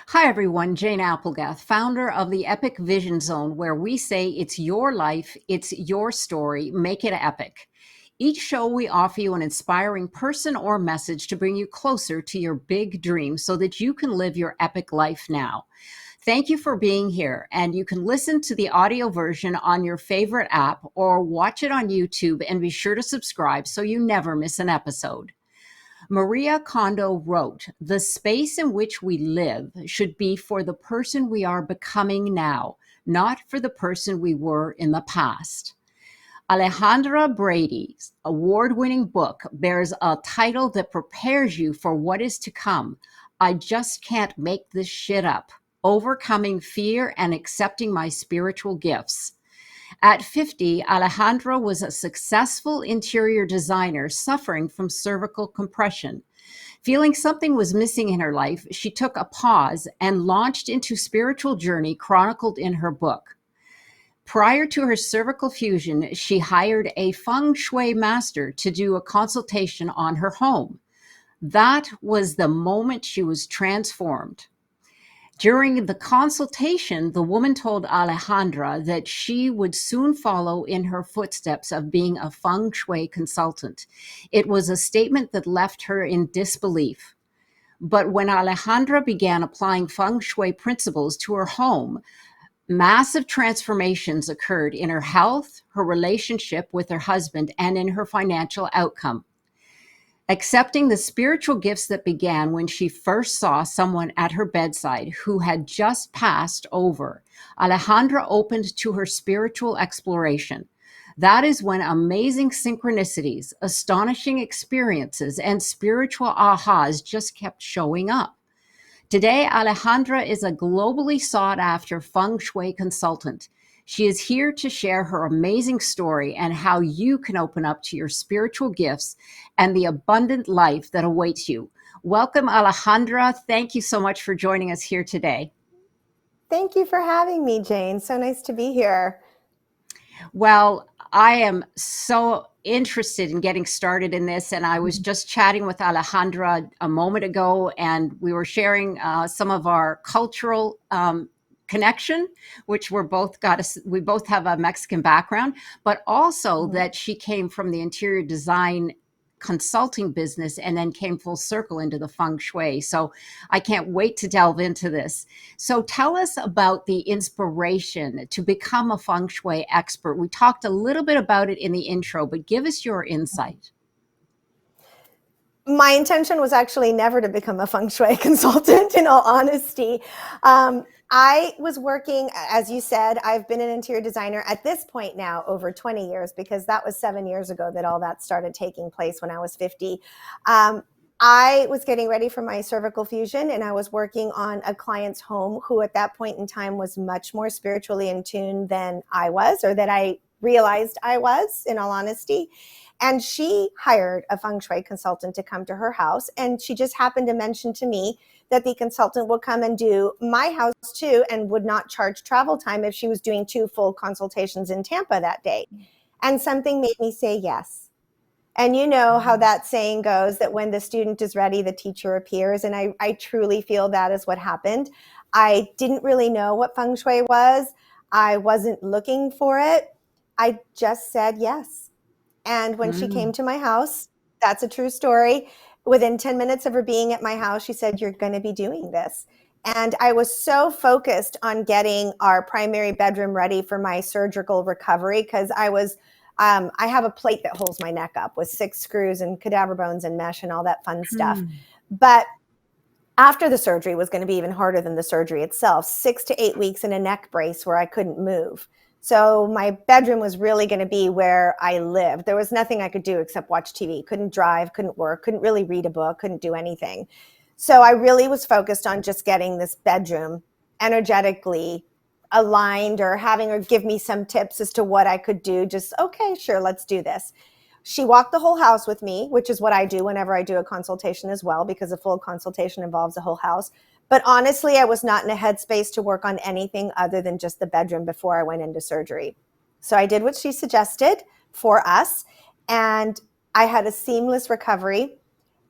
Hi, everyone. Jane Applegath, founder of the Epic Vision Zone, where we say it's your life, it's your story, make it epic. Each show, we offer you an inspiring person or message to bring you closer to your big dream so that you can live your epic life now. Thank you for being here. And you can listen to the audio version on your favorite app or watch it on YouTube, and be sure to subscribe so you never miss an episode. Maria Kondo wrote, "The space in which we live should be for the person we are becoming now, not for the person we were in the past." Alejandra Brady's award winning book bears a title that prepares you for what is to come. I just can't make this shit up. Overcoming Fear and Accepting My Spiritual Gifts. At 50, Alejandra was a successful interior designer suffering from cervical compression. Feeling something was missing in her life, she took a pause and launched into spiritual journey chronicled in her book. Prior to her cervical fusion, she hired a feng shui master to do a consultation on her home. That was the moment she was transformed. During the consultation, the woman told Alejandra that she would soon follow in her footsteps of being a feng shui consultant. It was a statement that left her in disbelief. But when Alejandra began applying feng shui principles to her home, massive transformations occurred in her health, her relationship with her husband, and in her financial outcome. Accepting the spiritual gifts that began when she first saw someone at her bedside who had just passed over, Alejandra opened to her spiritual exploration. That is when amazing synchronicities, astonishing experiences, and spiritual ahas just kept showing up. Today, Alejandra is a globally sought after feng shui consultant. She is here to share her amazing story and how you can open up to your spiritual gifts and the abundant life that awaits you. Welcome, Alejandra. Thank you so much for joining us here today. Thank you for having me, Jane. So nice to be here. Well, I am so interested in getting started in this. And I was just chatting with Alejandra a moment ago, and we were sharing some of our cultural connection, which we both have a Mexican background, but also that she came from the interior design consulting business and then came full circle into the feng shui. So I can't wait to delve into this. So tell us about the inspiration to become a feng shui expert. We talked a little bit about it in the intro, but give us your insight. My intention was actually never to become a feng shui consultant, in all honesty. I was working, as you said, I've been an interior designer at this point now over 20 years, because that was 7 years ago that all that started taking place when I was 50. I was getting ready for my cervical fusion, and I was working on a client's home who at that point in time was much more spiritually in tune than I was, or that I realized I was, in all honesty. And she hired a feng shui consultant to come to her house. And she just happened to mention to me that the consultant would come and do my house too, and would not charge travel time if she was doing 2 full consultations in Tampa that day. And something made me say yes. And you know how that saying goes, that when the student is ready, the teacher appears. And I truly feel that is what happened. I didn't really know what feng shui was. I wasn't looking for it. I just said yes. And when she came Mm. to my house, that's a true story. Within 10 minutes of her being at my house, she said, "You're going to be doing this." And I was so focused on getting our primary bedroom ready for my surgical recovery, because I have a plate that holds my neck up with 6 screws and cadaver bones and mesh and all that fun stuff. Mm. But after the surgery was going to be even harder than the surgery itself, 6 to 8 weeks in a neck brace where I couldn't move. So my bedroom was really going to be where I lived. There was nothing I could do except watch TV. Couldn't drive, couldn't work, couldn't really read a book, couldn't do anything. So I really was focused on just getting this bedroom energetically aligned, or having her give me some tips as to what I could do. Just, okay, sure, let's do this. She walked the whole house with me, which is what I do whenever I do a consultation as well, because a full consultation involves a whole house. But honestly, I was not in a headspace to work on anything other than just the bedroom before I went into surgery. So I did what she suggested for us, and I had a seamless recovery.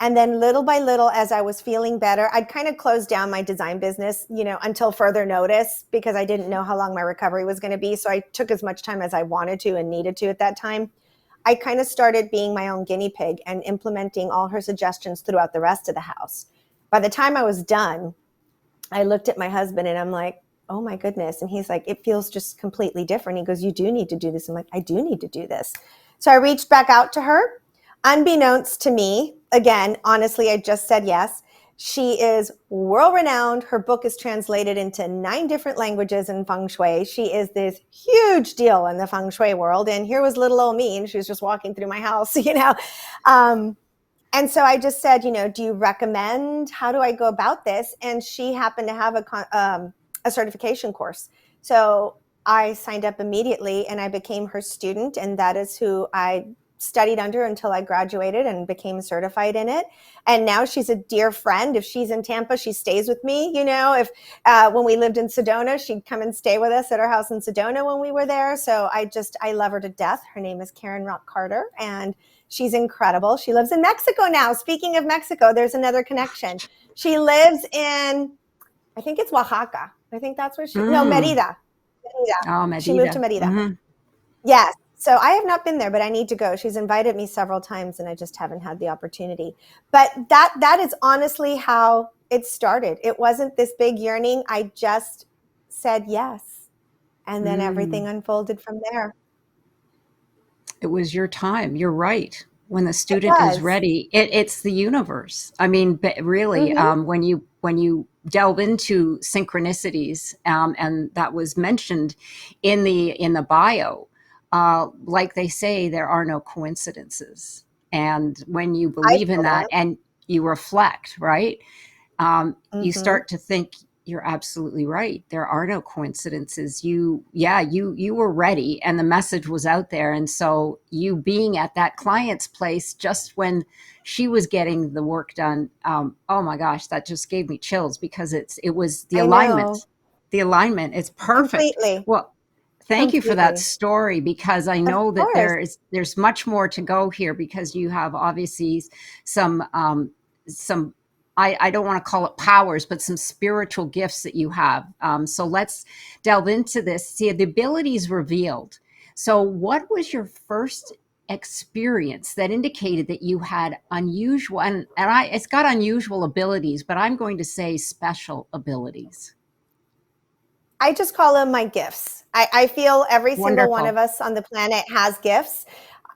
And then little by little, as I was feeling better, I'd kind of closed down my design business, until further notice, because I didn't know how long my recovery was going to be. So I took as much time as I wanted to and needed to at that time. I kind of started being my own guinea pig and implementing all her suggestions throughout the rest of the house. By the time I was done, I looked at my husband and I'm like, oh my goodness. And he's like, it feels just completely different. He goes, you do need to do this. I'm like, I do need to do this. So I reached back out to her. Unbeknownst to me, again, honestly, I just said yes. She is world renowned. Her book is translated into 9 different languages in feng shui. She is this huge deal in the feng shui world. And here was little old me, and she was just walking through my house, And so I just said, do you recommend? How do I go about this? And she happened to have a certification course. So I signed up immediately and I became her student. And that is who I studied under until I graduated and became certified in it. And now she's a dear friend. If she's in Tampa, she stays with me. If when we lived in Sedona, she'd come and stay with us at our house in Sedona when we were there. So I love her to death. Her name is Karen Rock Carter, and she's incredible. She lives in Mexico now. Speaking of Mexico, there's another connection. She lives in, I think it's Oaxaca. I think that's where no, Merida. Oh, She moved to Medida. Merida. Mm-hmm. Yes. So I have not been there, but I need to go. She's invited me several times and I just haven't had the opportunity. But that is honestly how it started. It wasn't this big yearning. I just said yes. And then everything unfolded from there. It was your time. You're right. When the It student is was. ready, it's the universe. I mean, really, Mm-hmm. when you delve into synchronicities, and that was mentioned in the bio, like they say, there are no coincidences. And when you I believe in feel that that. and you reflect, right, you Mm-hmm. start to think you're absolutely right. There are no coincidences. You were ready and the message was out there. And so you being at that client's place just when she was getting the work done, oh my gosh, that just gave me chills because it was the I know. alignment. The alignment is perfect. Completely. Well, thank you for that Completely. story because I Of know that course. there's much more to go here because you have obviously some I don't want to call it powers, but some spiritual gifts that you have. So let's delve into this. See, the abilities revealed. So, what was your first experience that indicated that you had unusual it's got unusual abilities, but I'm going to say special abilities. I just call them my gifts. I feel every single one of Wonderful. us on the planet has gifts.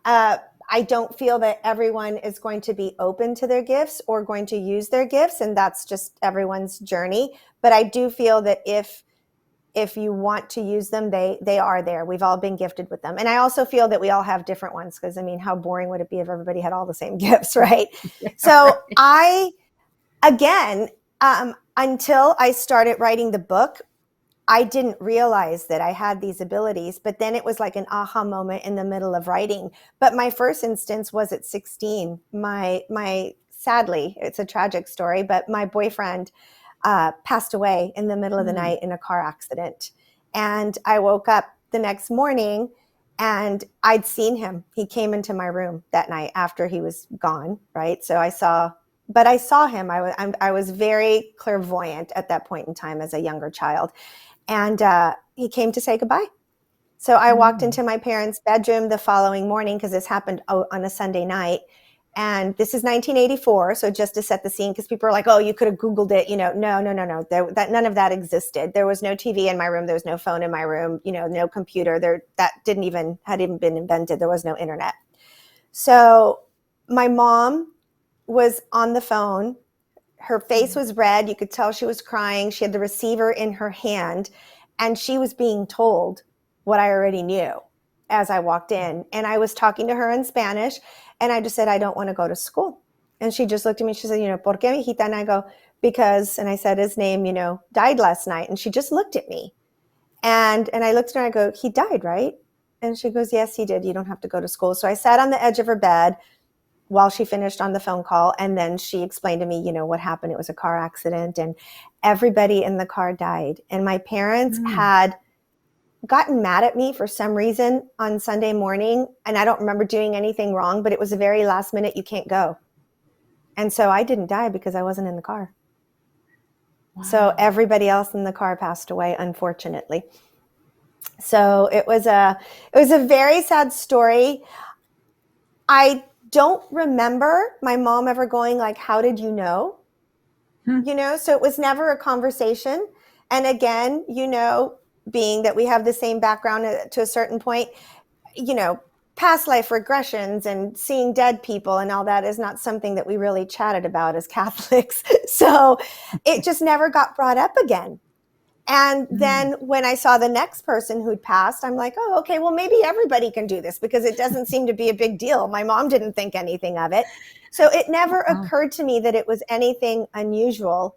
Uh, I don't feel that everyone is going to be open to their gifts or going to use their gifts, and that's just everyone's journey. But I do feel that if you want to use them, they are there. We've all been gifted with them. And I also feel that we all have different ones because I mean, how boring would it be if everybody had all the same gifts, right? Yeah, So right. I again, until I started writing the book, I didn't realize that I had these abilities, but then it was like an aha moment in the middle of writing. But my first instance was at 16. My sadly, it's a tragic story, but my boyfriend passed away in the middle of the Hmm. night in a car accident. And I woke up the next morning and I'd seen him. He came into my room that night after he was gone, right? So I saw him. I was very clairvoyant at that point in time as a younger child. And he came to say goodbye. So I walked Hmm. into my parents' bedroom the following morning because this happened on a Sunday night. And this is 1984. So just to set the scene, because people are like, oh, you could have Googled it. No, no, no, no. None of that existed. There was no TV in my room. There was no phone in my room, no computer. That hadn't even been invented. There was no internet. So my mom was on the phone. Her face was red. You could tell she was crying. She had the receiver in her hand, and she was being told what I already knew as I walked in. And I was talking to her in Spanish, and I just said, I don't want to go to school. And she just looked at me. She said, ¿Por qué, mijita? And I go, because, and I said his name, died last night. And she just looked at me. And I looked at her and I go, he died, right? And she goes, yes, he did. You don't have to go to school. So I sat on the edge of her bed while she finished on the phone call. And then she explained to me, what happened. It was a car accident and everybody in the car died. And my parents Hmm. had gotten mad at me for some reason on Sunday morning. And I don't remember doing anything wrong, but it was a very last minute, you can't go. And so I didn't die because I wasn't in the car. So Wow. everybody else in the car passed away, unfortunately. So it was a very sad story. I don't remember my mom ever going like, how did you know? Hmm. So it was never a conversation. And again, being that we have the same background to a certain point, you know, past life regressions and seeing dead people and all that is not something that we really chatted about as Catholics. So it just never got brought up again. And Hmm. then when I saw the next person who'd passed, I'm like, oh, okay, well, maybe everybody can do this because it doesn't seem to be a big deal. My mom didn't think anything of it. So it never Wow. occurred to me that it was anything unusual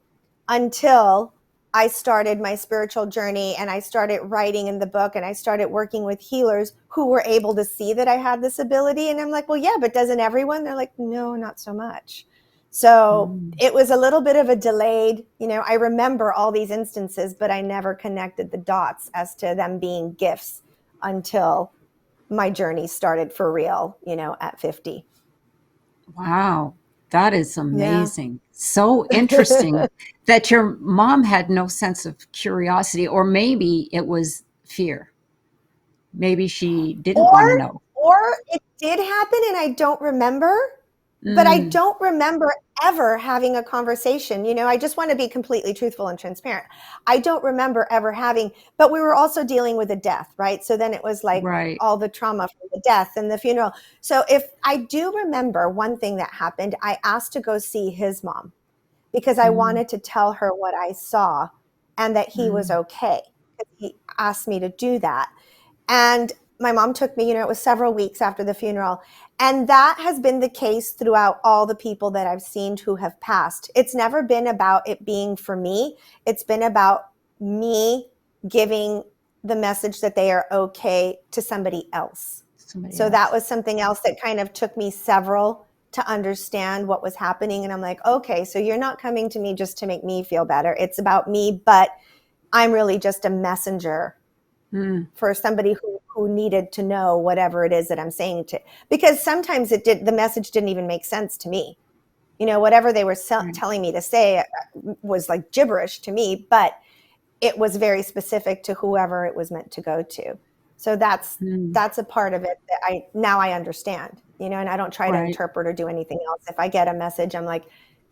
until I started my spiritual journey and I started writing in the book and I started working with healers who were able to see that I had this ability. And I'm like, well, yeah, but doesn't everyone? They're like, no, not so much. So Hmm. it was a little bit of a delayed, I remember all these instances, but I never connected the dots as to them being gifts until my journey started for real, at 50. Wow. That is Yeah. amazing. So interesting that your mom had no sense of curiosity, or maybe it was fear. Maybe she didn't Or want to know. or it did happen and I don't remember, but I Mm, don't remember ever having a conversation. I just want to be completely truthful and transparent. I don't remember ever having, but we were also dealing with a death, right? So then it was like right. all the trauma from the death and the funeral. So if I do remember one thing that happened, I asked to go see his mom because I Mm, wanted to tell her what I saw and that he was mm, okay. He asked me to do that. And my mom took me, it was several weeks after the funeral. And that has been the case throughout all the people that I've seen who have passed. It's never been about it being for me. It's been about me giving the message that they are okay to somebody else. somebody So that else. was something else that kind of took me several to understand what was happening. And I'm like, okay, so you're not coming to me just to make me feel better. It's about me, but I'm really just a messenger Mm, for somebody who needed to know whatever it is that I'm saying to, because sometimes the message didn't even make sense to me. Whatever they were right. telling me to say was like gibberish to me, but it was very specific to whoever it was meant to go to. So that's Mm, that's a part of it that I understand, and I don't try to right. interpret or do anything else. If I get a message, I'm like,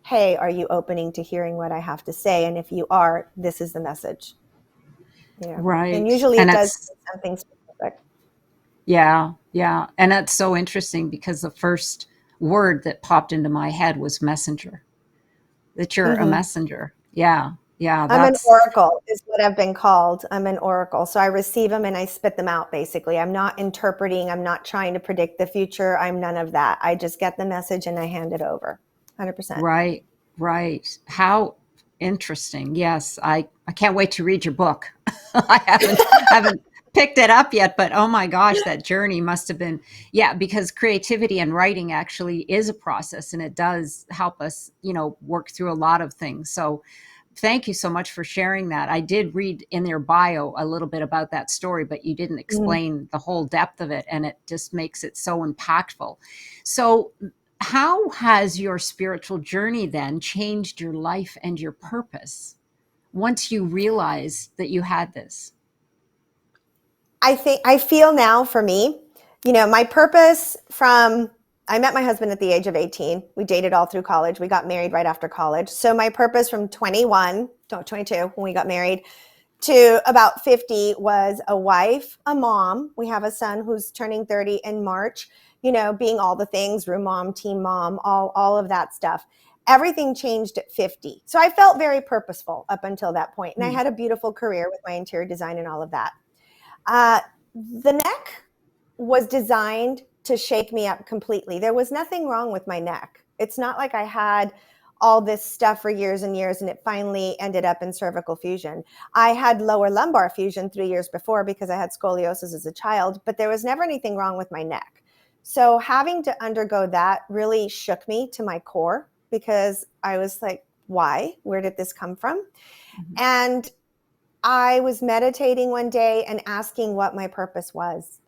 hey, are you opening to hearing what I have to say? And if you are, this is the message. And Right. usually And it does that's, something specific. yeah, yeah. And that's so interesting because the first word that popped into my head was messenger, that you're a Mm-hmm. messenger. Yeah, yeah. I'm an That's oracle, is what I've been called. I'm an oracle. So I receive them and I spit them out, basically. I'm not interpreting. I'm not trying to predict the future. I'm none of that. I just get the message and I hand it over. 100%. right, right. How interesting. Yes, I can't wait to read your book. I haven't picked it up yet, but oh my gosh, that journey must have been, yeah, because creativity and writing actually is a process and it does help us, work through a lot of things. So thank you so much for sharing that. I did read in their bio a little bit about that story, but you didn't Mhm. explain the whole depth of it, and it just makes it so impactful. So, how has your spiritual journey then changed your life and your purpose once you realized that you had this? I feel now for me, my purpose I met my husband at the age of 18. We dated all through college. We got married right after college. So my purpose from 21 to 22 when we got married to about 50 was a wife, a mom. We have a son who's turning 30 in March, being all the things, room mom, team mom, all of that stuff. Everything changed at 50. So I felt very purposeful up until that point. And I Mm, had a beautiful career with my interior design and all of that. Uh, the neck was designed to shake me up completely. There was nothing wrong with my neck. It's not like I had all this stuff for years and years and it finally ended up in cervical fusion. I had lower lumbar fusion 3 years before because I had scoliosis as a child, but there was never anything wrong with my neck. So having to undergo that really shook me to my core because I was like, why? Where did this come from? mhm. And I was meditating one day and asking what my purpose was.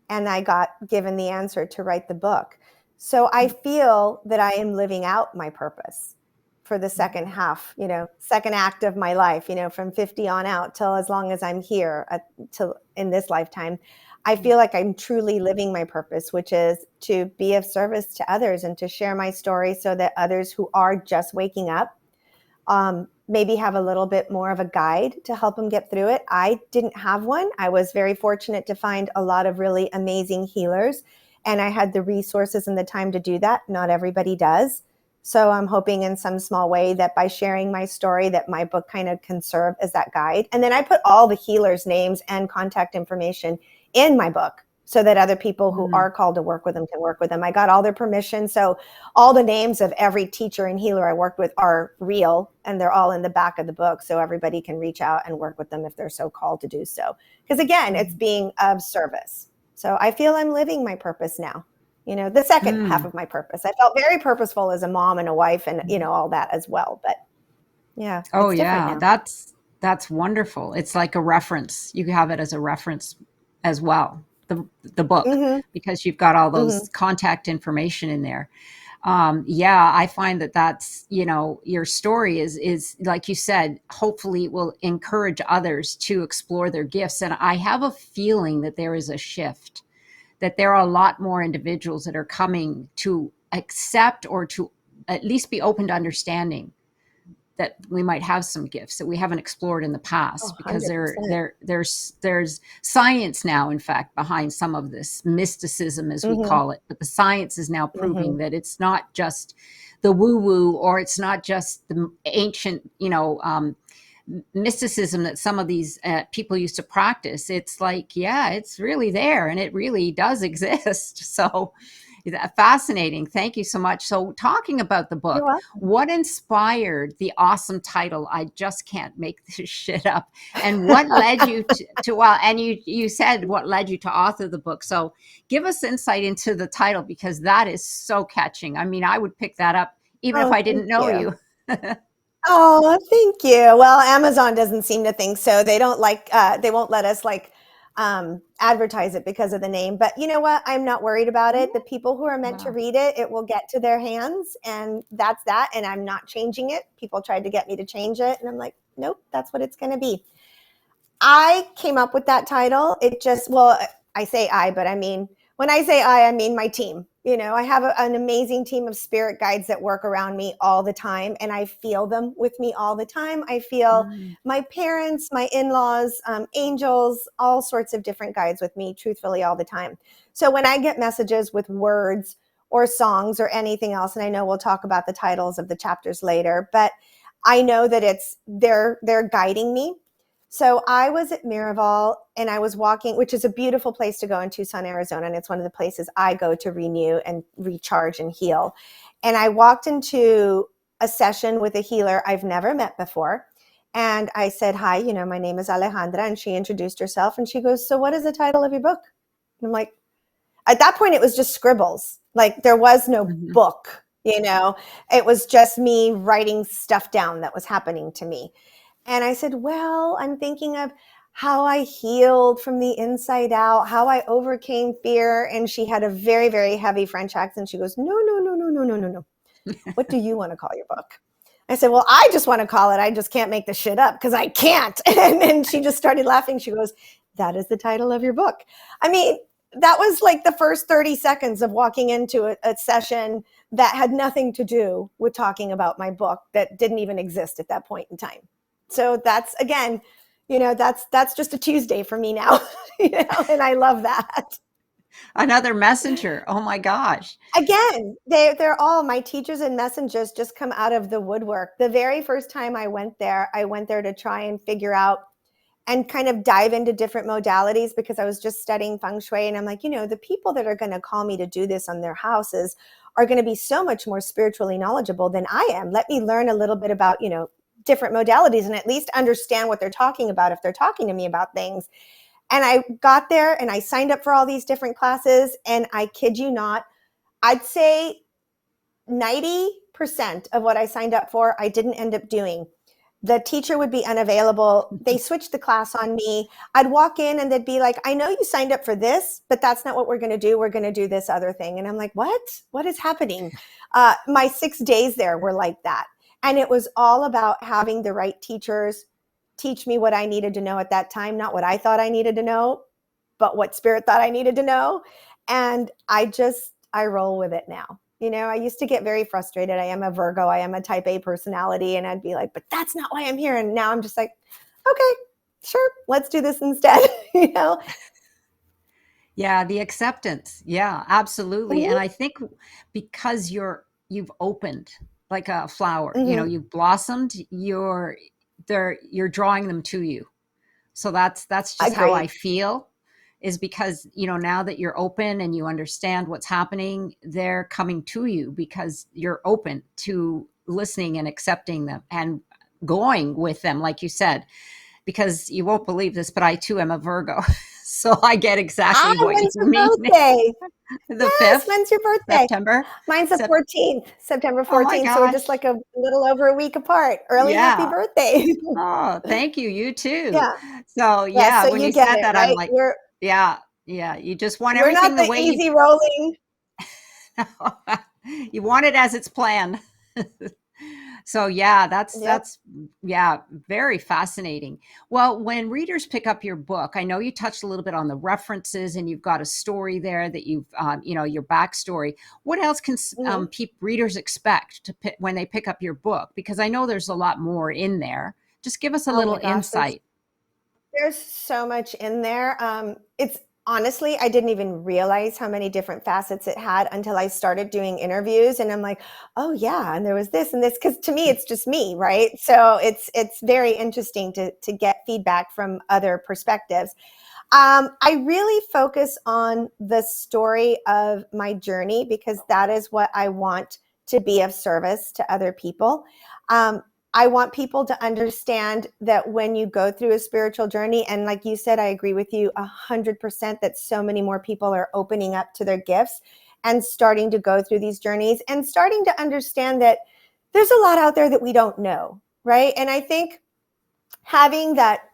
And I got given the answer to write the book. So I feel that I am living out my purpose for the second half, second act of my life, from 50 on out till as long as I'm here till in this lifetime. I feel like I'm truly living my purpose, which is to be of service to others and to share my story so that others who are just waking up maybe have a little bit more of a guide to help them get through it. I didn't have one. I was very fortunate to find a lot of really amazing healers, and I had the resources and the time to do that. Not everybody does. So I'm hoping in some small way that by sharing my story that my book kind of can serve as that guide. And then I put all the healers' names and contact information in my book so that other people who are called to work with them can work with them. I got all their permission. So all the names of every teacher and healer I worked with are real, and they're all in the back of the book. So everybody can reach out and work with them if they're so called to do so. Because again, it's being of service. So I feel I'm living my purpose now. The second half of my purpose. I felt very purposeful as a mom and a wife and, all that as well. But yeah, Oh it's different yeah, now. that's wonderful. It's like a reference. You have it as a reference as well, the book, Mm-hmm. because you've got all Mm-hmm. those contact information in there. Yeah, I find that's, your story is like you said, hopefully it will encourage others to explore their gifts. And I have a feeling that there is a shift, that there are a lot more individuals that are coming to accept or to at least be open to understanding that we might have some gifts that we haven't explored in the Oh, past, because 100%. there's science now, in fact, behind some of this mysticism, as we Mm-hmm. call it. But the science is now Mm-hmm. proving that it's not just the woo woo, or it's not just the ancient, mysticism that some of these people used to practice. It's like, yeah, it's really there, and it really does exist. So fascinating. Thank you so much. So, talking about the You're book, welcome. what inspired the awesome title, I Just Can't Make This Shit Up? And what led you to well, and you said what led you to author the book. So, give us insight into the title, because that is so catching. I mean, I would pick that up even if Oh, I thank didn't know you. you. Oh, thank you. Well, Amazon doesn't seem to think so. They don't they won't let us advertise it because of the name. But you know what? I'm not worried about it. The people who are meant to Wow. read it, it will get to their hands, and that's that. And I'm not changing it. People tried to get me to change it, and I'm like, nope, that's what it's going to be. I came up with that title. It just, well, I say I, but I mean, when I say I mean my team. I have an amazing team of spirit guides that work around me all the time, and I feel them with me all the time. I feel my parents, my in-laws, angels, all sorts of different guides with me, truthfully, all the time. So when I get messages with words or songs or anything else, and I know we'll talk about the titles of the chapters later, but I know that they're guiding me. So I was at Miraval, and I was walking, which is a beautiful place to go in Tucson, Arizona. And it's one of the places I go to renew and recharge and heal. And I walked into a session with a healer I've never met before. And I said, hi, my name is Alejandra. And she introduced herself, and she goes, so what is the title of your book? And I'm like, at that point, it was just scribbles. Like there was no Mhm. book, it was just me writing stuff down that was happening to me. And I said, well, I'm thinking of how I healed from the inside out, how I overcame fear. And she had a very, very heavy French accent. She goes, no, no, no, no, no, no, no, no. What do you want to call your book? I said, well, I just want to call it I Just Can't Make This Shit Up, because I can't. And then she just started laughing. She goes, that is the title of your book. I mean, that was like the first 30 seconds of walking into a session that had nothing to do with talking about my book, that didn't even exist at that point in time. So that's, again, that's just a Tuesday for me now, and I love that. Another messenger. Oh my gosh. Again, they're all my teachers and messengers, just come out of the woodwork. The very first time I went there to try and figure out and kind of dive into different modalities, because I was just studying feng shui, and I'm like, the people that are going to call me to do this on their houses are going to be so much more spiritually knowledgeable than I am. Let me learn a little bit about, different modalities, and at least understand what they're talking about if they're talking to me about things. And I got there and I signed up for all these different classes, and I kid you not, I'd say 90% of what I signed up for, I didn't end up doing. The teacher would be unavailable. They switched the class on me. I'd walk in and they'd be like, I know you signed up for this, but that's not what we're going to do. We're going to do this other thing. And I'm like, what is happening? My 6 days there were like that. And it was all about having the right teachers teach me what I needed to know at that time, not what I thought I needed to know, but what spirit thought I needed to know. And I roll with it now. I used to get very frustrated. I am a Virgo. I am a type A personality. And I'd be like, but that's not why I'm here. And now I'm just like, okay, sure. Let's do this instead. Yeah, the acceptance. Yeah, absolutely. And Mm-hmm. I think because you've opened like a flower, Mm-hmm. you've blossomed, you're drawing them to you. So that's just how I Agreed. feel, is because, now that you're open and you understand what's happening, they're coming to you because you're open to listening and accepting them and going with them, like you said, because you won't believe this, but I too am a Virgo. So I get exactly what you When's your mean. birthday? The Yes, 5th, when's your birthday? September. Mine's the 14th, September Oh my 14th. So we're just gosh. like a little over a week apart. Early happy Yeah. birthday. Oh, thank you. You too. Yeah. So Yeah. yeah, So when you you get said it, that, I'm right? like, yeah, yeah. You just want We're everything not the the way easy rolling. you want it as it's planned. So yeah, Yep. yeah, very fascinating. Well, when readers pick up your book, I know you touched a little bit on the references, and you've got a story there that your backstory. What else can Mhm. readers expect when they pick up your book? Because I know there's a lot more in there. Just give us a Oh little my gosh, insight. there's so much in there. It's honestly, I didn't even realize how many different facets it had until I started doing interviews, and I'm like, oh yeah, and there was this and this, because to me, it's just me, right? So it's very interesting to get feedback from other perspectives. I really focus on the story of my journey because that is what I want to be of service to other people. Um, I want people to understand that when you go through a spiritual journey, and like you said, I agree with you 100% that so many more people are opening up to their gifts and starting to go through these journeys and starting to understand that there's a lot out there that we don't know, right? And I think having that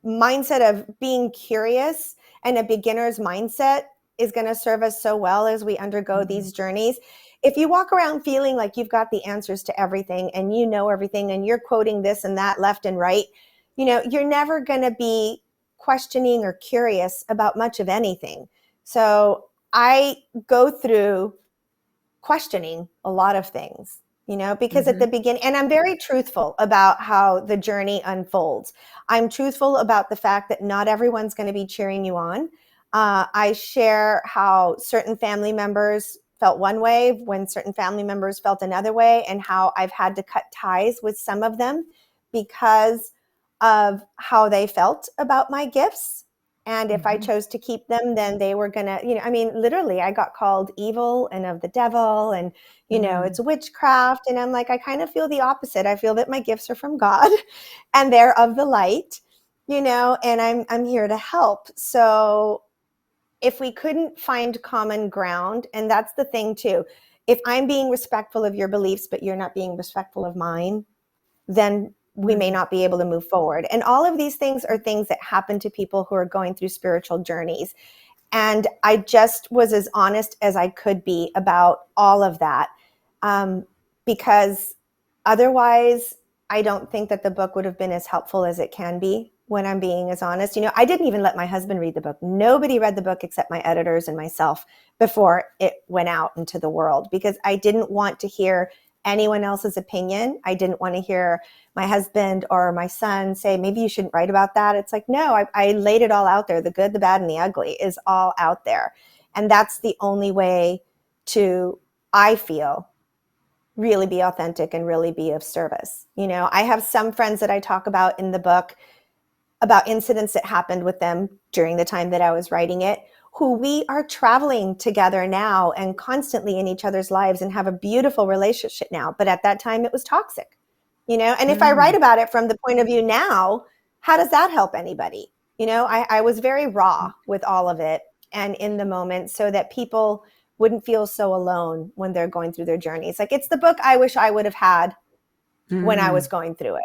mindset of being curious and a beginner's mindset is going to serve us so well as we undergo Mhm. these journeys. If you walk around feeling like you've got the answers to everything and you know everything and you're quoting this and that left and right, you're never going to be questioning or curious about much of anything. So I go through questioning a lot of things, because at the Mhm. beginning, and I'm very truthful about how the journey unfolds. I'm truthful about the fact that not everyone's going to be cheering you on. I share how certain family members felt one way when certain family members felt another way, and how I've had to cut ties with some of them because of how they felt about my gifts. And if I Mhm. chose to keep them, then they were going to, I mean, literally, I got called evil and of the devil, and, Mm. it's witchcraft. And I'm like, I kind of feel the opposite. I feel that my gifts are from God and they're of the light, and I'm here to help. So if we couldn't find common ground, and that's the thing too, if I'm being respectful of your beliefs, but you're not being respectful of mine, then we may Mm. not be able to move forward. And all of these things are things that happen to people who are going through spiritual journeys. And I just was as honest as I could be about all of that, um, because otherwise, I don't think that the book would have been as helpful as it can be when I'm being as honest. I didn't even let my husband read the book. Nobody read the book except my editors and myself before it went out into the world, because I didn't want to hear anyone else's opinion. I didn't want to hear my husband or my son say, maybe you shouldn't write about that. It's like, no, I laid it all out there. The good, the bad, and the ugly is all out there. And that's the only way to, I feel, really be authentic and really be of service. I have some friends that I talk about in the book about incidents that happened with them during the time that I was writing it, who we are traveling together now and constantly in each other's lives and have a beautiful relationship now. But at that time, it was toxic, and if I write Mm. about it from the point of view now, how does that help anybody? I was very raw with all of it and in the moment, so that people wouldn't feel so alone when they're going through their journeys. Like, it's the book I wish I would have had when I was Mm, going through it.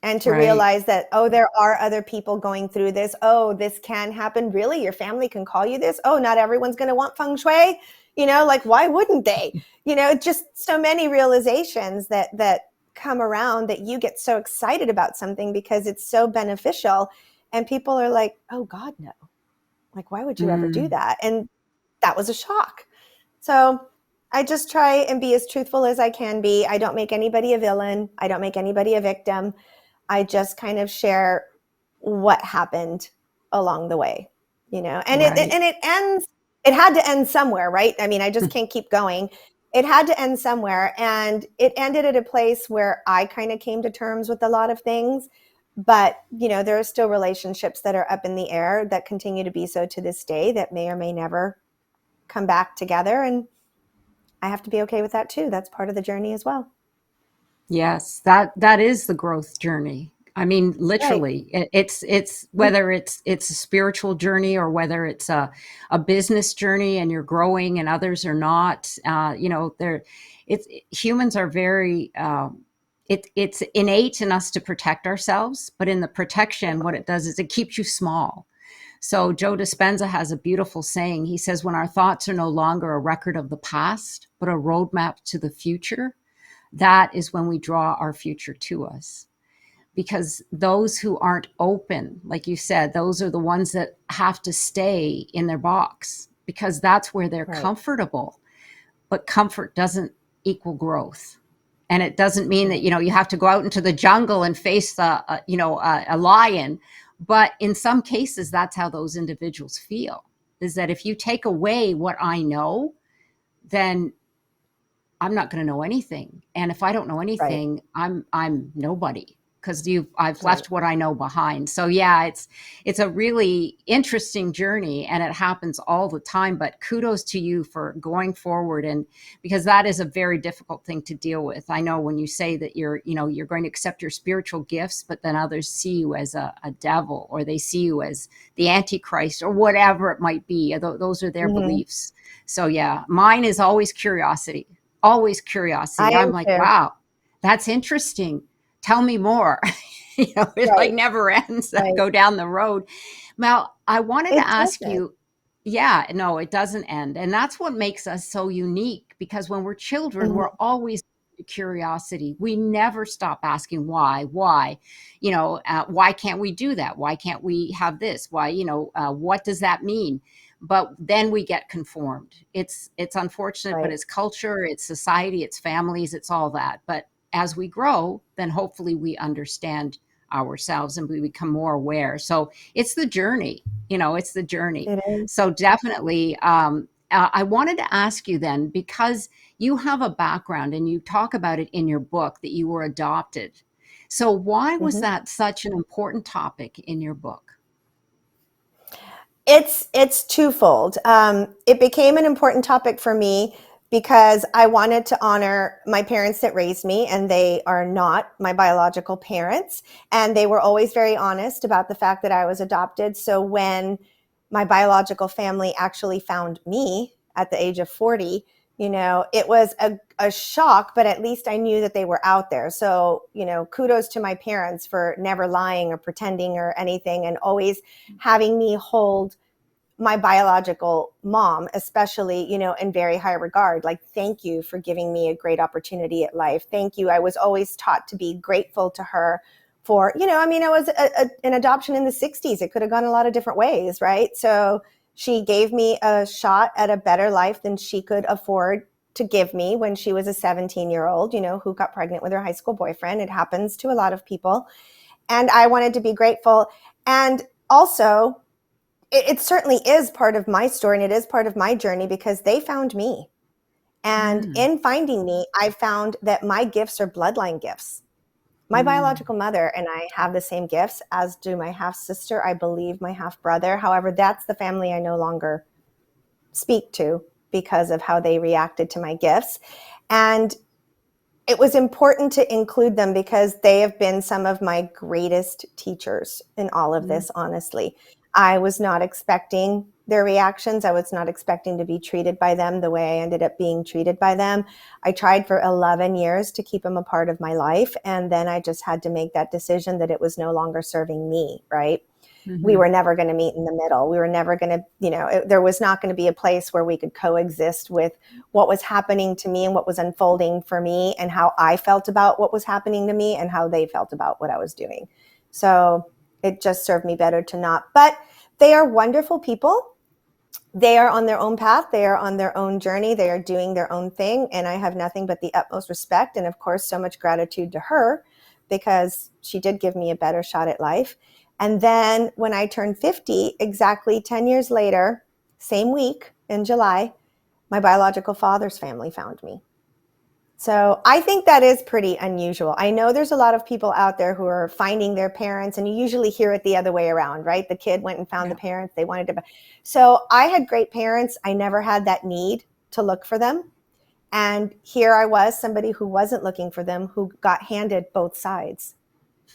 And to right. realize that, oh, there are other people going through this. Oh, this can happen. Really? Your family can call you this? Oh, not everyone's going to want feng shui. Like, why wouldn't they? Just so many realizations that come around, that you get so excited about something because it's so beneficial. And people are like, oh God, no. Like, why would you ever do Mm, that? And that was a shock. So I just try and be as truthful as I can be. I don't make anybody a villain. I don't make anybody a victim. I just kind of share what happened along the way, and right. it ends. It had to end somewhere, right? I mean, I just can't keep going. It had to end somewhere, and it ended at a place where I kind of came to terms with a lot of things. But there are still relationships that are up in the air that continue to be so to this day, that may or may never come back together, and I have to be okay with that too. That's part of the journey as well. Yes, that is the growth journey. I mean, Right. literally, it's whether it's a spiritual journey or whether it's a business journey, and you're growing and others are not. They're it's humans are very. It's innate in us to protect ourselves, but in the protection, what it does is it keeps you small. So Joe Dispenza has a beautiful saying. He says, "When our thoughts are no longer a record of the past, but a roadmap to the future, that is when we draw our future to us." Because those who aren't open, like you said, those are the ones that have to stay in their box because that's where they're Right. comfortable. But comfort doesn't equal growth. And it doesn't mean that, Right. you have to go out into the jungle and face a lion. But in some cases, that's how those individuals feel, is that if you take away what I know, then I'm not going to know anything. And if I don't know Right. anything, I'm nobody, because I've Right. left what I know behind. So yeah, it's a really interesting journey, and it happens all the time. But kudos to you for going forward, and because that is a very difficult thing to deal with. I know when you say that you're going to accept your spiritual gifts, but then others see you as a devil, or they see you as the Antichrist, or whatever it might be. Those are their Mm-hmm. beliefs. So yeah, mine is always curiosity, always I curiosity. I'm am like, too. wow, that's interesting. Tell me more. It like Right. never ends. Right. Go down the road. Well, I wanted It to ask doesn't. you, yeah, no, it doesn't end. And that's what makes us so unique, because when we're children, we're Mhm. always curiosity. We never stop asking why, why can't we do that? Why can't we have this? Why, what does that mean? But then we get conformed. It's unfortunate, but Right. it's culture, it's society, it's families, it's all that. But as we grow, then hopefully we understand ourselves and we become more aware. So it's the journey, it's the journey. It is. So definitely, I wanted to ask you then, because you have a background and you talk about it in your book that you were adopted. So why was Mhm. that such an important topic in your book? It's twofold. It became an important topic for me because I wanted to honor my parents that raised me, and they are not my biological parents. And they were always very honest about the fact that I was adopted. So when my biological family actually found me at the age of 40, it was a shock, but at least I knew that they were out there. So, kudos to my parents for never lying or pretending or anything, and always having me hold my biological mom, especially, in very high regard. Like, thank you for giving me a great opportunity at life. Thank you. I was always taught to be grateful to her for, I mean, it was an adoption in the 60s. It could have gone a lot of different ways, right? So she gave me a shot at a better life than she could afford to give me when she was a 17-year-old, who got pregnant with her high school boyfriend. It happens to a lot of people. And I wanted to be grateful. And also, it certainly is part of my story, and it is part of my journey because they found me. And Mm, in finding me, I found that my gifts are bloodline gifts. My mm, biological mother and I have the same gifts, as do my half sister, I believe my half brother. However, that's the family I no longer speak to because of how they reacted to my gifts. And it was important to include them because they have been some of my greatest teachers in all of mm, this, honestly. I was not expecting their reactions. I was not expecting to be treated by them the way I ended up being treated by them. I tried for 11 years to keep them a part of my life. And then I just had to make that decision that it was no longer serving me, right? We Mm-hmm. were never going to meet in the middle. We were never going to, there was not going to be a place where we could coexist with what was happening to me and what was unfolding for me and how I felt about what was happening to me and how they felt about what I was doing. So it just served me better to not. But they are wonderful people. They are on their own path. They are on their own journey. They are doing their own thing. And I have nothing but the utmost respect and, of course, so much gratitude to her because she did give me a better shot at life. And then when I turned 50, exactly 10 years later, same week in July, my biological father's family found me. So I think that is pretty unusual. I know there's a lot of people out there who are finding their parents, and you usually hear it the other way around, right? The kid went and found the Yeah. parents they wanted to. So I had great parents. I never had that need to look for them. And here I was, somebody who wasn't looking for them, who got handed both sides,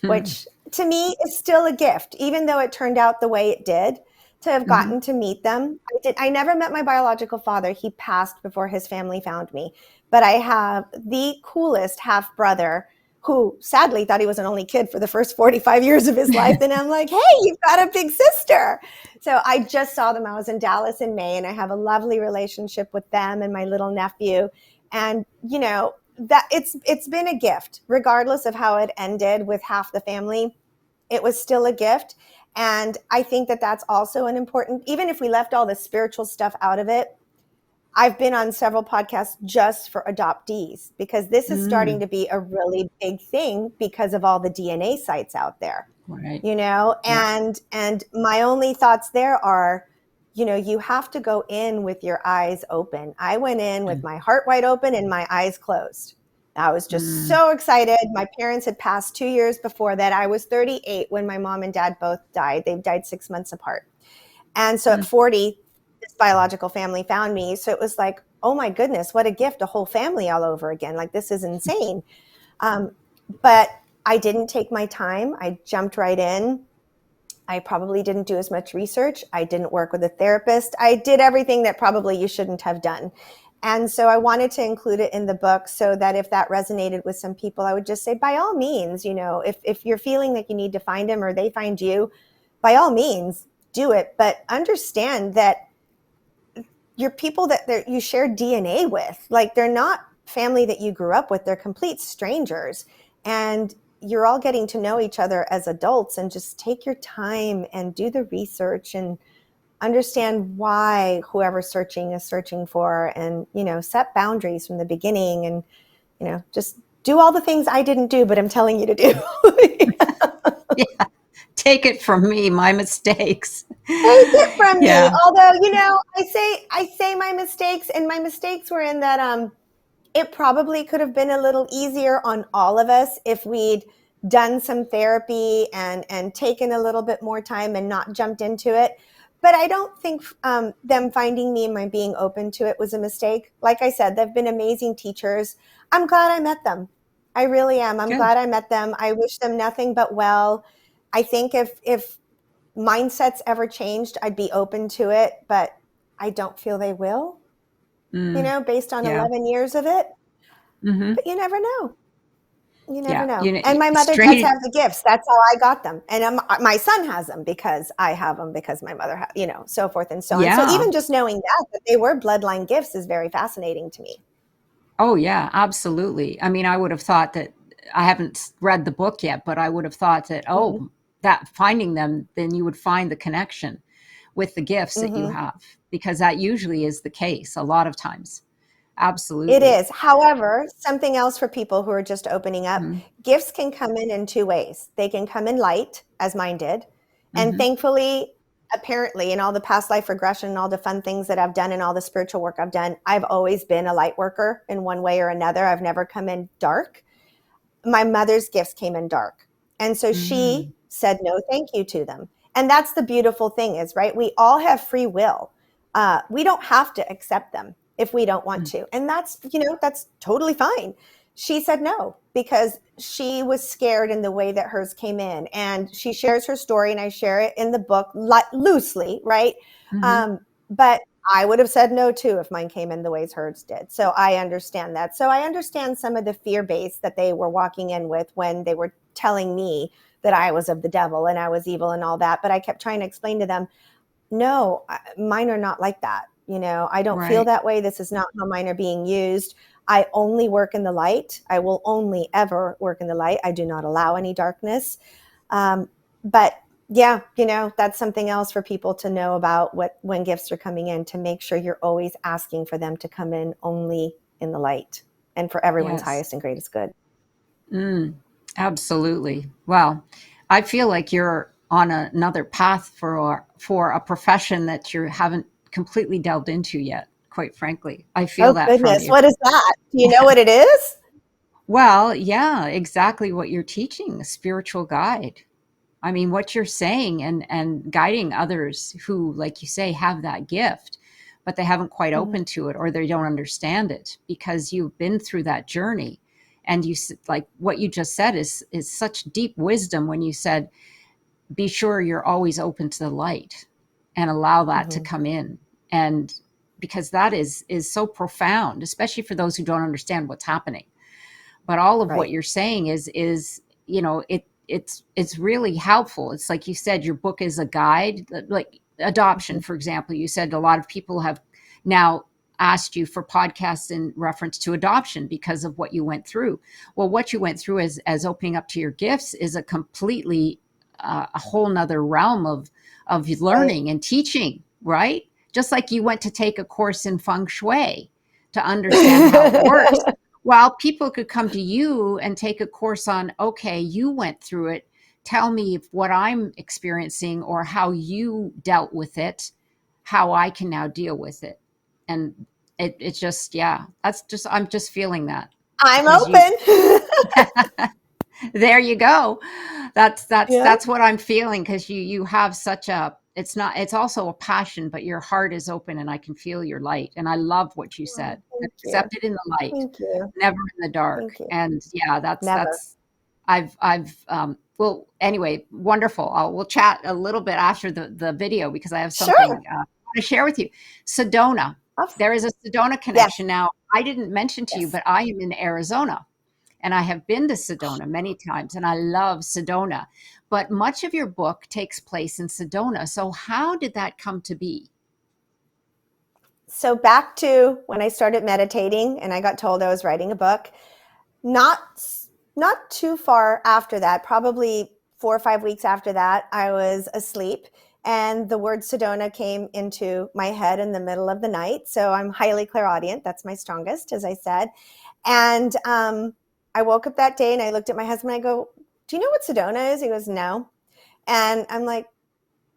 which to me is still a gift, even though it turned out the way it did. To have Mm-hmm. gotten to meet them. I never met my biological father. He passed before his family found me. But I have the coolest half brother who sadly thought he was an only kid for the first 45 years of his life. And I'm like, hey, you've got a big sister. So I just saw them. I was in Dallas in May, and I have a lovely relationship with them and my little nephew. And, that it's been a gift, regardless of how it ended with half the family. It was still a gift. And I think that that's also an important, even if we left all the spiritual stuff out of it, I've been on several podcasts just for adoptees because this is starting Mm. to be a really big thing because of all the DNA sites out there, Right. Yeah. and my only thoughts there are, you have to go in with your eyes open. I went in with my heart wide open and my eyes closed. I was just Mm. so excited. My parents had passed 2 years before that. I was 38 when my mom and dad both died. They died 6 months apart. And so at Mm. 40, this biological family found me. So it was like, oh my goodness, what a gift, a whole family all over again. Like, this is insane. But I didn't take my time. I jumped right in. I probably didn't do as much research. I didn't work with a therapist. I did everything that probably you shouldn't have done. And so I wanted to include it in the book so that if that resonated with some people, I would just say, by all means, if you're feeling like you need to find them or they find you, by all means, do it. But understand that you're people that you share DNA with. Like, they're not family that you grew up with. They're complete strangers. And you're all getting to know each other as adults, and just take your time and do the research and understand why whoever's searching is searching for, and, set boundaries from the beginning, and, just do all the things I didn't do, but I'm telling you to do. Yeah. Take it from me, my mistakes. Take it from me. Yeah. Although, I say my mistakes, and my mistakes were in that, it probably could have been a little easier on all of us if we'd done some therapy and taken a little bit more time and not jumped into it. But I don't think them finding me and my being open to it was a mistake. Like I said, they've been amazing teachers. I'm glad I met them. I really am. I'm Good. glad I met them. I wish them nothing but well. I think if mindsets ever changed, I'd be open to it, but I don't feel they will, Mm. based on Yeah. 11 years of it. Mm-hmm. But you never know. You never Yeah. know. And my mother does Strange. have the gifts. That's how I got them. And my son has them because I have them, because my mother, so forth and so on. So Yeah. even just knowing that they were bloodline gifts is very fascinating to me. Oh, yeah, absolutely. I mean, I would have thought that I haven't read the book yet, but I would have thought that, Mm-hmm. that finding them, then you would find the connection with the gifts that you Mm-hmm. have, because that usually is the case a lot of times. It Absolutely. is. However, something else for people who are just opening up, Mm-hmm. gifts can come in two ways. They can come in light, as mine did. And Mm-hmm. thankfully, apparently, in all the past life regression and all the fun things that I've done and all the spiritual work I've done, I've always been a light worker in one way or another. I've never come in dark. My mother's gifts came in dark. And so Mm-hmm. she said no thank you to them. And that's the beautiful thing is, right? We all have free will. We don't have to accept them if we don't want to. And that's totally fine. She said no, because she was scared in the way that hers came in. And she shares her story, and I share it in the book loosely, right? Mm-hmm. But I would have said no too if mine came in the ways hers did. So I understand that. So I understand some of the fear base that they were walking in with when they were telling me that I was of the devil and I was evil and all that. But I kept trying to explain to them, no, mine are not like that. I don't feel Right. that way. This is not how mine are being used. I only work in the light. I will only ever work in the light. I do not allow any darkness. But yeah, that's something else for people to know about when gifts are coming in, to make sure you're always asking for them to come in only in the light and for everyone's Yes. highest and greatest good. Absolutely. Well, I feel like you're on another path for a profession that you haven't completely delved into yet, quite frankly. I feel Oh, that from goodness. you. What is that? Do you know what it is? Well, yeah, exactly what you're teaching, a spiritual guide. I mean, what you're saying and guiding others who, like you say, have that gift, but they haven't quite Mhm. opened to it, or they don't understand it because you've been through that journey. And like what you just said is such deep wisdom when you said, be sure you're always open to the light and allow that to Mhm. come in. And because that is so profound, especially for those who don't understand what's happening. But all of what Right. you're saying is it's really helpful. It's like you said, your book is a guide. Like adoption, Mhm. for example, you said a lot of people have now asked you for podcasts in reference to adoption because of what you went through. Well, what you went through as opening up to your gifts is a completely a whole nother realm of Right. learning and teaching, right? Just like you went to take a course in feng shui to understand how it works. Well, people could come to you and take a course on, okay, you went through it. Tell me if what I'm experiencing or how you dealt with it, how I can now deal with it. And it's just, yeah, I'm just feeling that I'm because you, open. there you go. Yeah. That's what I'm feeling because you have such a, it's also a passion, but your heart is open and I can feel your light. And I love what you Oh, said. thank you. Accept it in the light, Thank you. never in the dark. Thank you. And yeah, Never. well, anyway, wonderful. We'll chat a little bit after the video because I have Sure. something I want to share with you. Sedona. Of- There is a Sedona Yes. connection. Now, I didn't mention to you, Yes. but I am in Arizona and I have been to Sedona many times and I love Sedona. But much of your book takes place in Sedona. So, how did that come to be? So back to when I started meditating and I got told I was writing a book, not not too far after that, probably 4 or 5 weeks after that, I was asleep and the word Sedona came into my head in the middle of the night. So I'm highly clairaudient. That's my strongest, as I said. And I woke up that day and I looked at my husband. I go, "Do you know what Sedona is?" He goes, "No." And I'm like,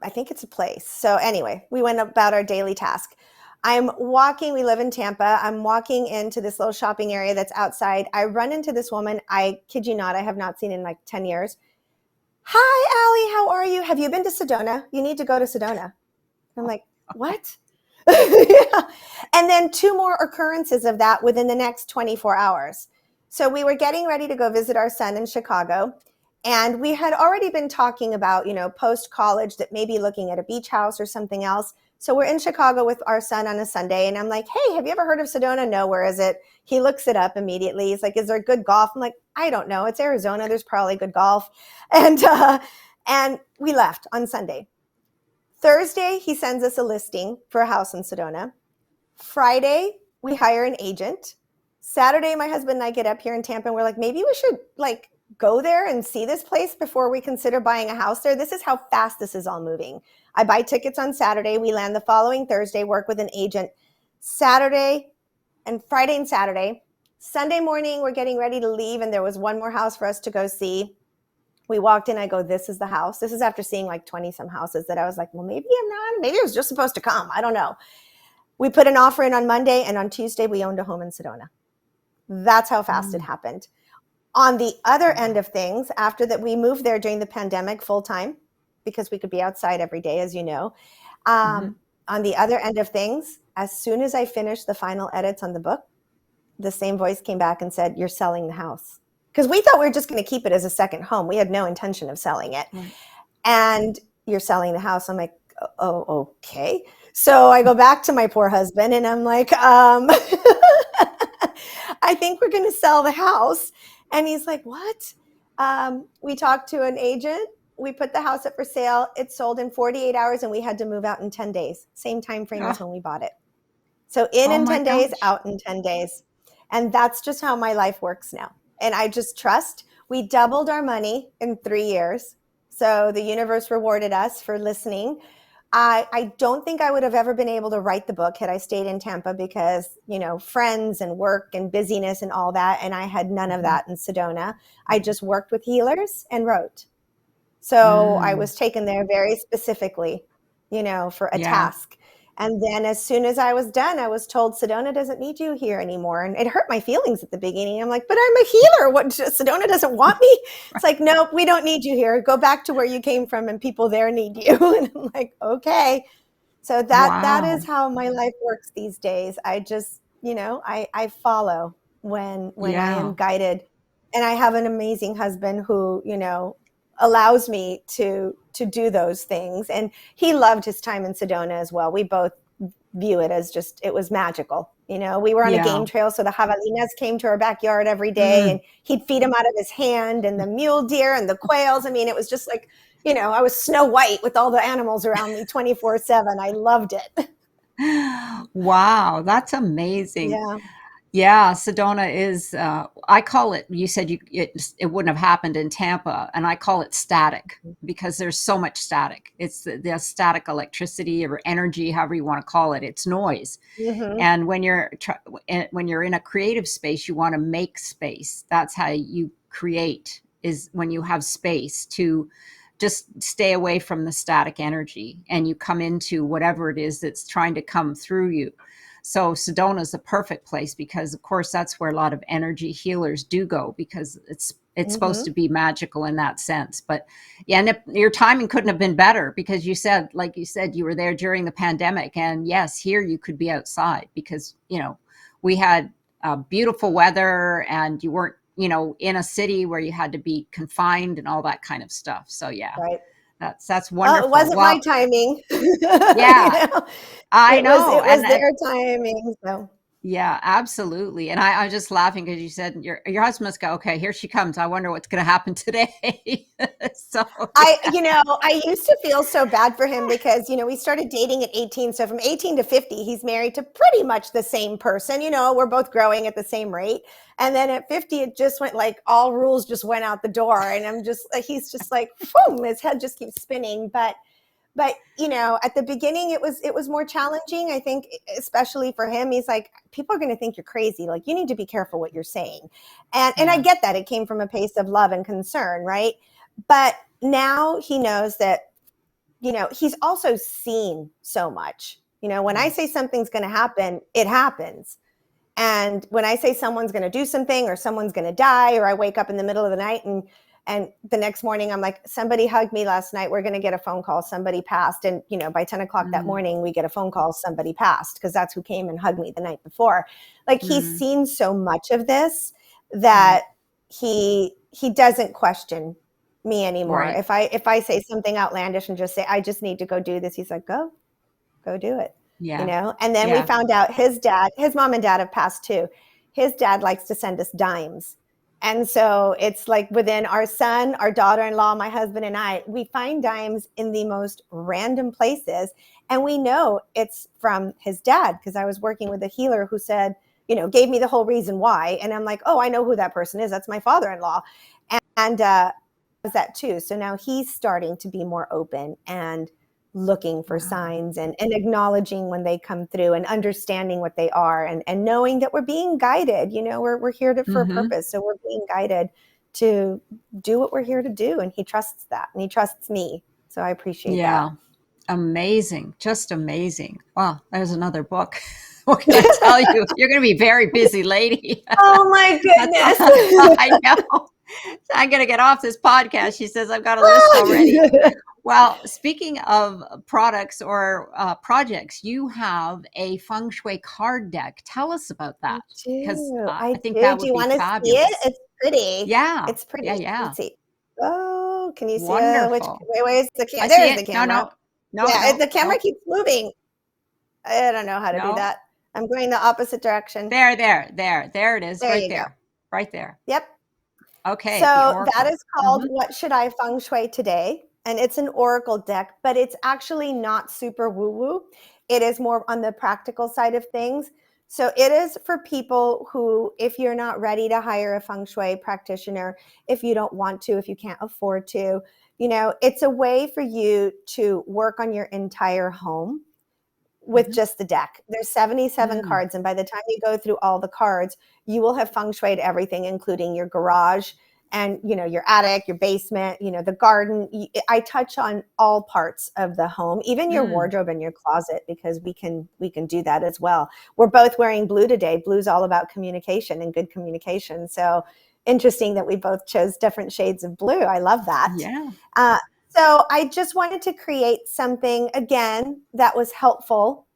"I think it's a place." So anyway, we went about our daily task. I'm walking, we live in Tampa. I'm walking into this little shopping area that's outside. I run into this woman. I kid you not, I have not seen in like 10 years. "Hi, Allie, how are you? Have you been to Sedona? You need to go to Sedona." I'm like, "What?" Yeah. And then two more occurrences of that within the next 24 hours. So we were getting ready to go visit our son in Chicago. And we had already been talking about, post college, that maybe looking at a beach house or something else. So we're in Chicago with our son on a Sunday. And I'm like, "Hey, have you ever heard of Sedona?" "No, where is it?" He looks it up immediately. He's like, "Is there good golf?" I'm like, "I don't know. It's Arizona. There's probably good golf." And we left on Sunday. Thursday, he sends us a listing for a house in Sedona. Friday, we hire an agent. Saturday, my husband and I get up here in Tampa and we're like, maybe we should go there and see this place before we consider buying a house there. This is how fast this is all moving. I buy tickets on Saturday. We land the following Thursday, work with an agent Saturday and Friday and Saturday. Sunday morning, we're getting ready to leave, and there was one more house for us to go see. We walked in. I go, "This is the house." This is after seeing like 20 some houses that I was like, well, maybe I'm not. Maybe I was just supposed to come. I don't know. We put an offer in on Monday, and on Tuesday, we owned a home in Sedona. That's how fast it Mm, happened. On the other end wow. of things, after that, we moved there during the pandemic full time because we could be outside every day, as you know. Mhm. On the other end of things, as soon as I finished the final edits on the book, the same voice came back and said, "You're selling the house." Because we thought we were just going to keep it as a second home. We had no intention of selling it. Right. And "You're selling the house." I'm like, "Oh, okay." So I go back to my poor husband and I'm like, "I think we're going to sell the house." And he's like, "What?" We talked to an agent. We put the house up for sale. It sold in 48 hours and we had to move out in 10 days. Same time frame as Oh, when we bought it. So in my 10 days, gosh. out in 10 days. And that's just how my life works now. And I just trust. We doubled our money in 3 years. So the universe rewarded us for listening. I don't think I would have ever been able to write the book had I stayed in Tampa because, friends and work and busyness and all that. And I had none of that in Sedona. I just worked with healers and wrote. So I Mm, was taken there very specifically, for a yeah. task. And then as soon as I was done, I was told Sedona doesn't need you here anymore. And it hurt my feelings at the beginning. I'm like, "But I'm a healer. What, Sedona doesn't want me?" It's like, "Nope, we don't need you here. Go back to where you came from and people there need you." And I'm like, "Okay." So that is Wow. how my life works these days. I just, I follow when I am Yeah. guided. And I have an amazing husband who, allows me to do those things. And he loved his time in Sedona as well. We both view it as just, it was magical. We were on a game Yeah. trail, so the javelinas came to our backyard every day and Mm. he'd feed them out of his hand, and the mule deer and the quails. I mean, it was just like, I was Snow White with all the animals around me 24/7. I loved it. Wow, that's amazing. Yeah. Yeah, Sedona is, I call it, you said it wouldn't have happened in Tampa, and I call it static because there's so much static. It's the static electricity or energy, however you want to call it. It's noise. Mm-hmm. And when you're in a creative space, you want to make space. That's how you create, is when you have space to just stay away from the static energy and you come into whatever it is that's trying to come through you. So Sedona is the perfect place because, of course, that's where a lot of energy healers do go because it's supposed to Mm-hmm. be magical in that sense. But yeah, and your timing couldn't have been better because like you said, you were there during the pandemic, and yes, here you could be outside because we had beautiful weather, and you weren't in a city where you had to be confined and all that kind of stuff. So yeah, Right. that's Well, it wonderful. wasn't my Well, timing. yeah, I It was know, it was and their timing. So yeah, absolutely. And I'm just laughing because you said your husband must go, okay, here she comes. I wonder what's going to happen today. So yeah. I used to feel so bad for him because, we started dating at 18. So from 18 to 50, he's married to pretty much the same person. We're both growing at the same rate. And then at 50, it just went like all rules just went out the door. And he's just like, boom, his head just keeps spinning. But at the beginning it was more challenging, I think, especially for him. He's like, "People are going to think you're crazy. Like, you need to be careful what you're saying." And I Yeah. get that. It came from a place of love and concern, right? But now he knows that, he's also seen so much. When I say Yes. something's going to happen, it happens. And when I say someone's going to do something or someone's going to die, or I wake up in the middle of the night and the next morning I'm like, "Somebody hugged me last night. We're going to get a phone call. Somebody passed." And, by 10 o'clock that Mm, morning, we get a phone call. Somebody passed, because that's who came and hugged me the night before. Like, he's mm, seen so much of this that right. he doesn't question me anymore. Right. If I say something outlandish and just say, "I just need to go do this," he's like, go do it. Yeah. And then we Yeah. found out his mom and dad have passed too. His dad likes to send us dimes. And so it's like, within our son, our daughter-in-law, my husband and I, we find dimes in the most random places. And we know it's from his dad, because I was working with a healer who said, gave me the whole reason why. And I'm like, "Oh, I know who that person is. That's my father-in-law." And does that too. So now he's starting to be more open and looking for Wow. signs, and acknowledging when they come through, and understanding what they are, and knowing that we're being guided. We're here for a Hmm. purpose. So we're being guided to do what we're here to do. And he trusts that, and he trusts me. So I appreciate that. Yeah. Amazing. Just amazing. Wow. There's another book. What can I tell you? You're going to be a very busy lady. Oh my That's all goodness. I know. I'm going to get off this podcast. She says, I've got a list already. Well, speaking of products or projects, you have a feng shui card deck. Tell us about I that because do. I I think do. that Do would you be want to see it? fabulous. It's pretty. Yeah, It's yeah, pretty. yeah. Let's see. Oh, can you see which Wonderful. where's the I see there's it. the No, camera. no, no, Yeah, no, the camera no, keeps moving. I don't know how to do no. that. I'm going the opposite direction. There it is, There right you go. there, right there. Yep. Okay, the So that oracle. is called Hmm. What Should I Feng Shui Today? And it's an oracle deck, but it's actually not super woo woo. It is more on the practical side of things. So it is for people who, if you're not ready to hire a feng shui practitioner, if you don't want to, if you can't afford to, it's a way for you to work on your entire home with Hmm. just the deck. There's 77 Mm, cards, and by the time you go through all the cards, you will have feng shuied everything, including your garage and your attic, your basement, the garden. I touch on all parts of the home, even your mm. wardrobe and your closet, because we can do that as well. We're both wearing blue today. Blue's all about communication and good communication. So interesting that we both chose different shades of blue. I love that. Yeah, Uh, so I just wanted to create something again that was helpful,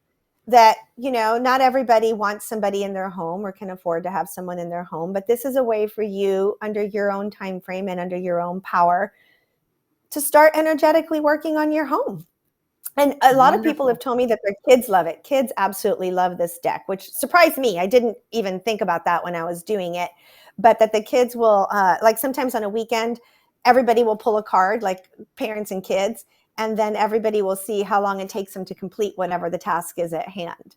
that not everybody wants somebody in their home or can afford to have someone in their home, but this is a way for you, under your own time frame and under your own power, to start energetically working on your home. And a lot of people have wonderful. told me that their kids love it. Kids absolutely love this deck, which surprised me. I didn't even think about that when I was doing it, but that the kids will, like sometimes on a weekend, everybody will pull a card, like parents and kids, and then everybody will see how long it takes them to complete whatever the task is at hand.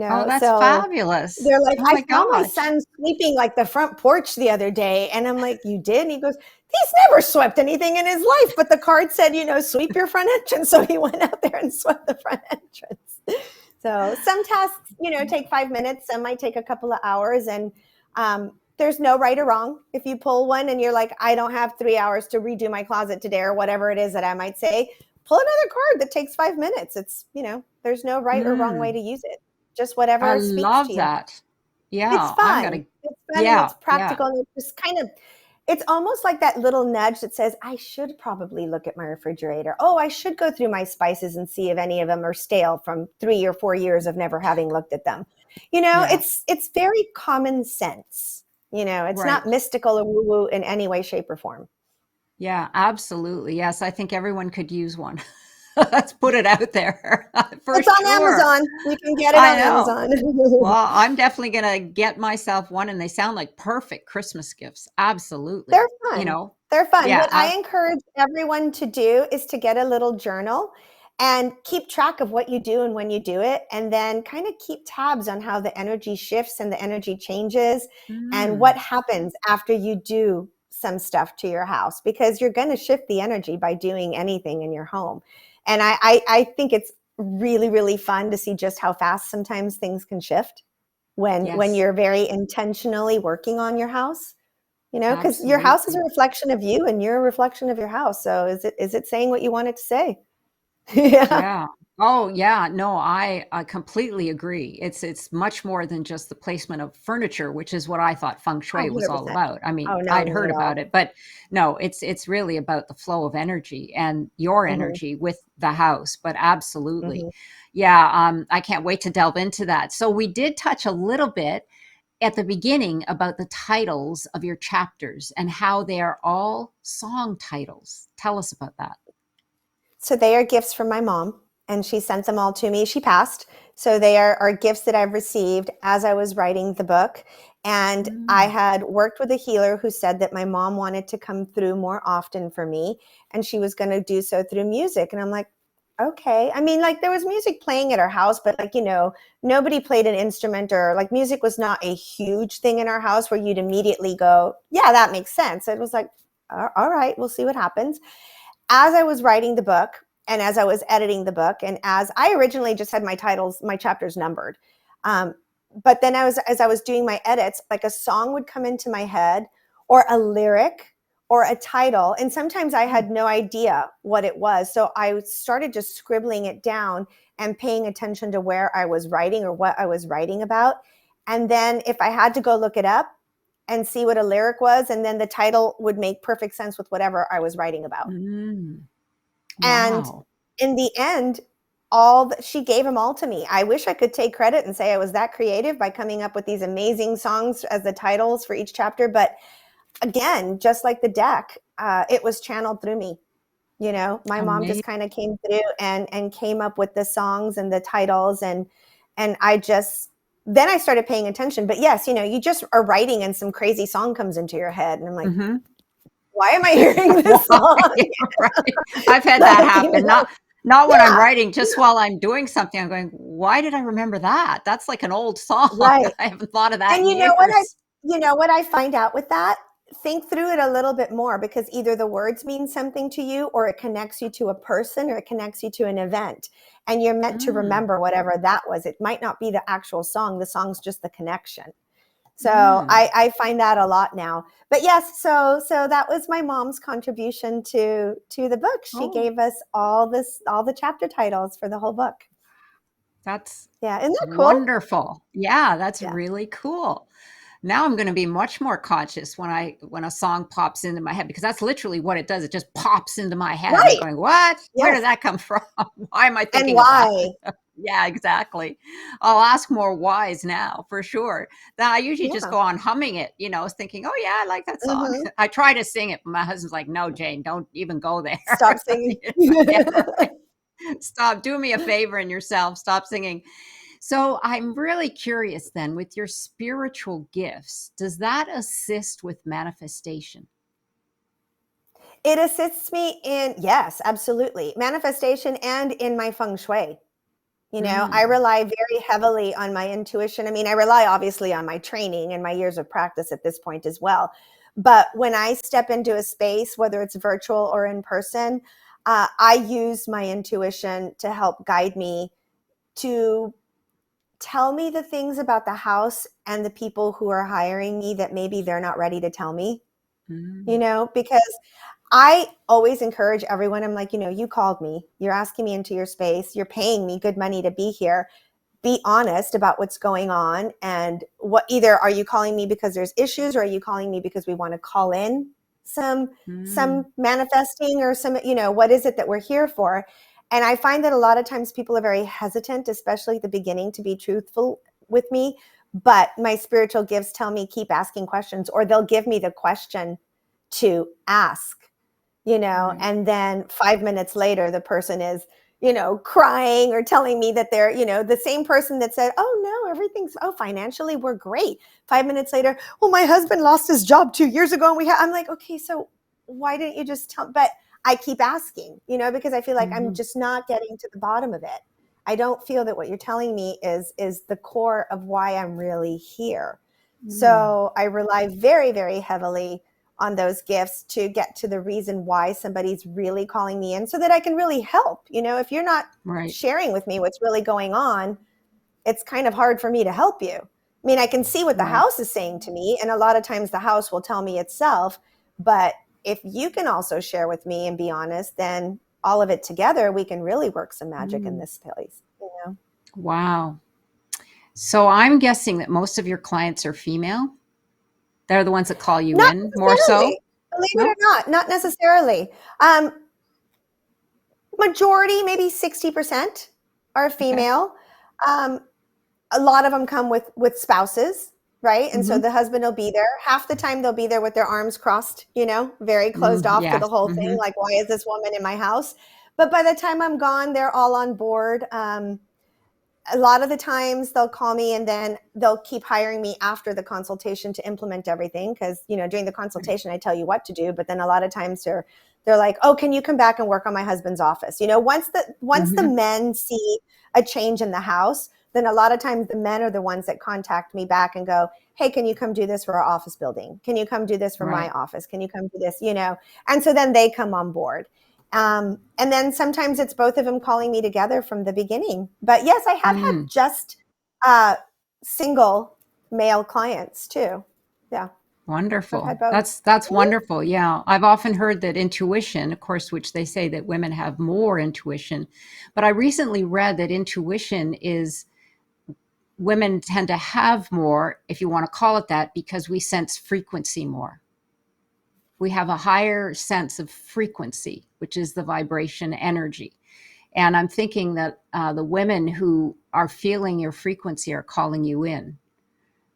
Oh, that's So fabulous. they're like, Oh I my saw my gosh. son sweeping like the front porch the other day. And I'm like, you did? And he goes, he's never swept anything in his life. But the card said, sweep your front entrance. So he went out there and swept the front entrance. So some tasks, take 5 minutes. Some might take a couple of hours. And there's no right or wrong. If you pull one and you're like, I don't have 3 hours to redo my closet today, or whatever it is that I might say, pull another card that takes 5 minutes. It's, there's no right or wrong way Mm, to use it. Just I whatever speaks to love you. that. It's Yeah, I'm fun. gonna, It's fun and yeah, it's yeah. practical, and it's just it's almost like that little nudge that says, I should probably look at my refrigerator. Oh, I should go through my spices and see if any of them are stale from 3 or 4 years of never having looked at them. Yeah, It's very common sense. It's not right. mystical or woo woo in any way, shape, or form. Yeah, absolutely. Yes, I think everyone could use one. Let's put it out there for It's on sure. Amazon. You can get it I on know. Amazon. Well, I'm definitely gonna get myself one, and they sound like perfect Christmas gifts. They're Absolutely. You fun. know, They're fun. yeah, What I encourage everyone to do is to get a little journal and keep track of what you do and when you do it, and then kind of keep tabs on how the energy shifts and the energy changes and what mm, happens after you do some stuff to your house, because you're going to shift the energy by doing anything in your home. And I think it's really, really fun to see just how fast sometimes things can shift when yes, you're very intentionally working on your house, because your house is a absolutely. reflection of you and you're a reflection of your house. So is it saying what you want it to say? Yeah. Yeah. Oh, yeah. No, I completely agree. It's much more than just the placement of furniture, which is what I thought feng Oh, shui was all 100%. about. I mean, Oh, no, I'd not heard at about all. it, but no, it's really about the flow of energy and your Mhm, energy with the house. But absolutely. mhm. Yeah, I can't wait to delve into that. So we did touch a little bit at the beginning about the titles of your chapters and how they are all song titles. Tell us about that. So they are gifts from my mom, and she sent them all to me. She passed. So they are gifts that I've received as I was writing the book. And I Mm, had worked with a healer who said that my mom wanted to come through more often for me, and she was going to do so through music. And I'm like, okay. I mean, like there was music playing at our house, but like, nobody played an instrument, or like music was not a huge thing in our house where you'd immediately go, yeah, that makes sense. It was like, all right, we'll see what happens. As I was writing the book and as I was editing the book, and as I originally just had my chapters numbered. Um, but then as I was doing my edits, like a song would come into my head, or a lyric, or a title. And sometimes I mm, had no idea what it was. So I started just scribbling it down and paying attention to where I was writing or what I was writing about. And then if I had to go look it up and see what a lyric was, and then the title would make perfect sense with whatever I was writing about. mm. And Wow. in the end, she gave them all to me. I wish I could take credit and say I was that creative by coming up with these amazing songs as the titles for each chapter. But again, just like the deck, it was channeled through me. My mom just Amazing. kind of came through and came up with the songs and the titles, and I just then I started paying attention. But yes, you just are writing and some crazy song comes into your head, and I'm like, Mm-hmm. why am I hearing this Why? song? Right. I've had that Like, happen. Not when I'm yeah, writing, just while I'm doing something, I'm going, why did I remember that? That's like an old song. right. I haven't thought of that And in years. you know what I find out with that? Think through it a little bit more, because either the words mean something to you, or it connects you to a person, or it connects you to an event. And you're meant to Mm, remember whatever that was. It might not be the actual song. The song's just the connection. So mm. I find that a lot now. But yes, so that was my mom's contribution to the book. She Oh, gave us all the chapter titles for the whole book. that's Yeah, isn't that cool? wonderful. Yeah, that's Yeah. really cool. Now I'm going to be much more conscious when a song pops into my head, because that's literally what it does. It just pops into my head and I'm Right. going, "What? Where did Yes. that come from? Why am I And thinking of that?" why? Yeah, exactly. I'll ask more whys now for sure. Then I usually just Yeah. go on humming it, thinking, "Oh yeah, I like that song." Mhm. I try to sing it, but my husband's like, "No, Jane, don't even go there." Stop singing. Yeah, right. Stop. Do me a favor and yourself. Stop singing. So I'm really curious then, with your spiritual gifts, does that assist with manifestation? It assists me in, yes, absolutely, manifestation and in my feng shui. I Mm, rely very heavily on my intuition. I mean, I rely obviously on my training and my years of practice at this point as well. But when I step into a space, whether it's virtual or in person, I use my intuition to help guide me, to tell me the things about the house and the people who are hiring me that maybe they're not ready to tell me, mm, because I always encourage everyone. I'm like, you called me, you're asking me into your space, you're paying me good money to be here. Be honest about what's going on, and what, either are you calling me because there's issues, or are you calling me because we want to call in some mm, manifesting, or some, what is it that we're here for? And I find that a lot of times people are very hesitant, especially at the beginning, to be truthful with me. But my spiritual gifts tell me, keep asking questions, or they'll give me the question to ask, right. and then 5 minutes later, the person is, crying, or telling me that they're, the same person that said, oh no, everything's, oh, financially, we're great. 5 minutes later, well, my husband lost his job 2 years ago, and I'm like, okay, so why didn't you just tell? But I keep asking, because I feel like I'm Mhm, just not getting to the bottom of it. I don't feel that what you're telling me is the core of why I'm really here. mm, So I rely very, very heavily on those gifts to get to the reason why somebody's really calling me in, so that I can really help. If you're not right. sharing with me what's really going on, it's kind of hard for me to help you. I mean, I can see what the Right. house is saying to me, and a lot of times the house will tell me itself. But if you can also share with me and be honest, then all of it together, we can really work some magic in Mm, this place. wow. So I'm guessing that most of your clients are female. They're the ones that call you Not in more so? necessarily, believe it or No? not necessarily. Majority, maybe 60%, are Okay. female. Um, a lot of them come with spouses, right? And so Mhm. the husband will be there. Half the time they'll be there with their arms crossed, very closed Mm, off to yes. the whole thing. Mhm. Like, why is this woman in my house? But by the time I'm gone, they're all on board. A lot of the times they'll call me, and then they'll keep hiring me after the consultation to implement everything, because during the Right. consultation I tell you what to do, but then a lot of times they're like, oh, can you come back and work on my husband's office? Once the Mhm. men see a change in the house, then a lot of times the men are the ones that contact me back and go, hey, can you come do this for our office building? Can you come do this for my Right. office? Can you come do this? And so then they come on board. And then sometimes it's both of them calling me together from the beginning. But yes, I have had Mm. just uh, single male clients too. Yeah, I've Wonderful. had both. That's Mhm. wonderful. Yeah. I've often heard that intuition, of course, which they say that women have more intuition, but I recently read that intuition is women tend to have more, if you want to call it that, because we sense frequency more, we have a higher sense of frequency, which is the vibration energy. And I'm thinking that the women who are feeling your frequency are calling you in.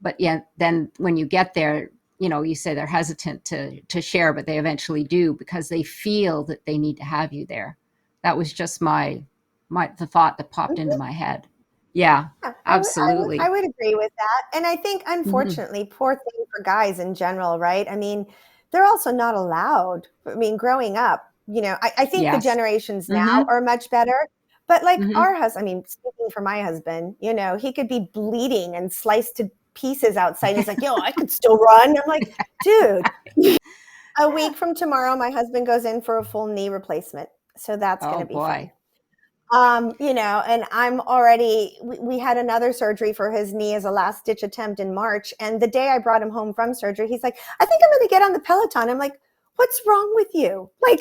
But yet, then when you get there, you say they're hesitant to share, but they eventually do because they feel that they need to have you there. That was just the thought that popped into my head. Yeah, Yeah, I absolutely. would agree with that. And I think, Hmm. unfortunately, poor thing for guys in general, right? I mean, they're also not allowed. I mean, growing up, I think the Yes. generations now Hmm. are much better. But like Hmm. our husband, I mean, speaking for my husband, he could be bleeding and sliced to pieces outside. He's like, yo, I could still run. I'm like, dude, a week from tomorrow, my husband goes in for a full knee replacement. So that's going Oh to be fun. boy. And I'm already, we had another surgery for his knee as a last ditch attempt in March. And the day I brought him home from surgery, he's like, I think I'm going to get on the Peloton. I'm like, what's wrong with you? Like,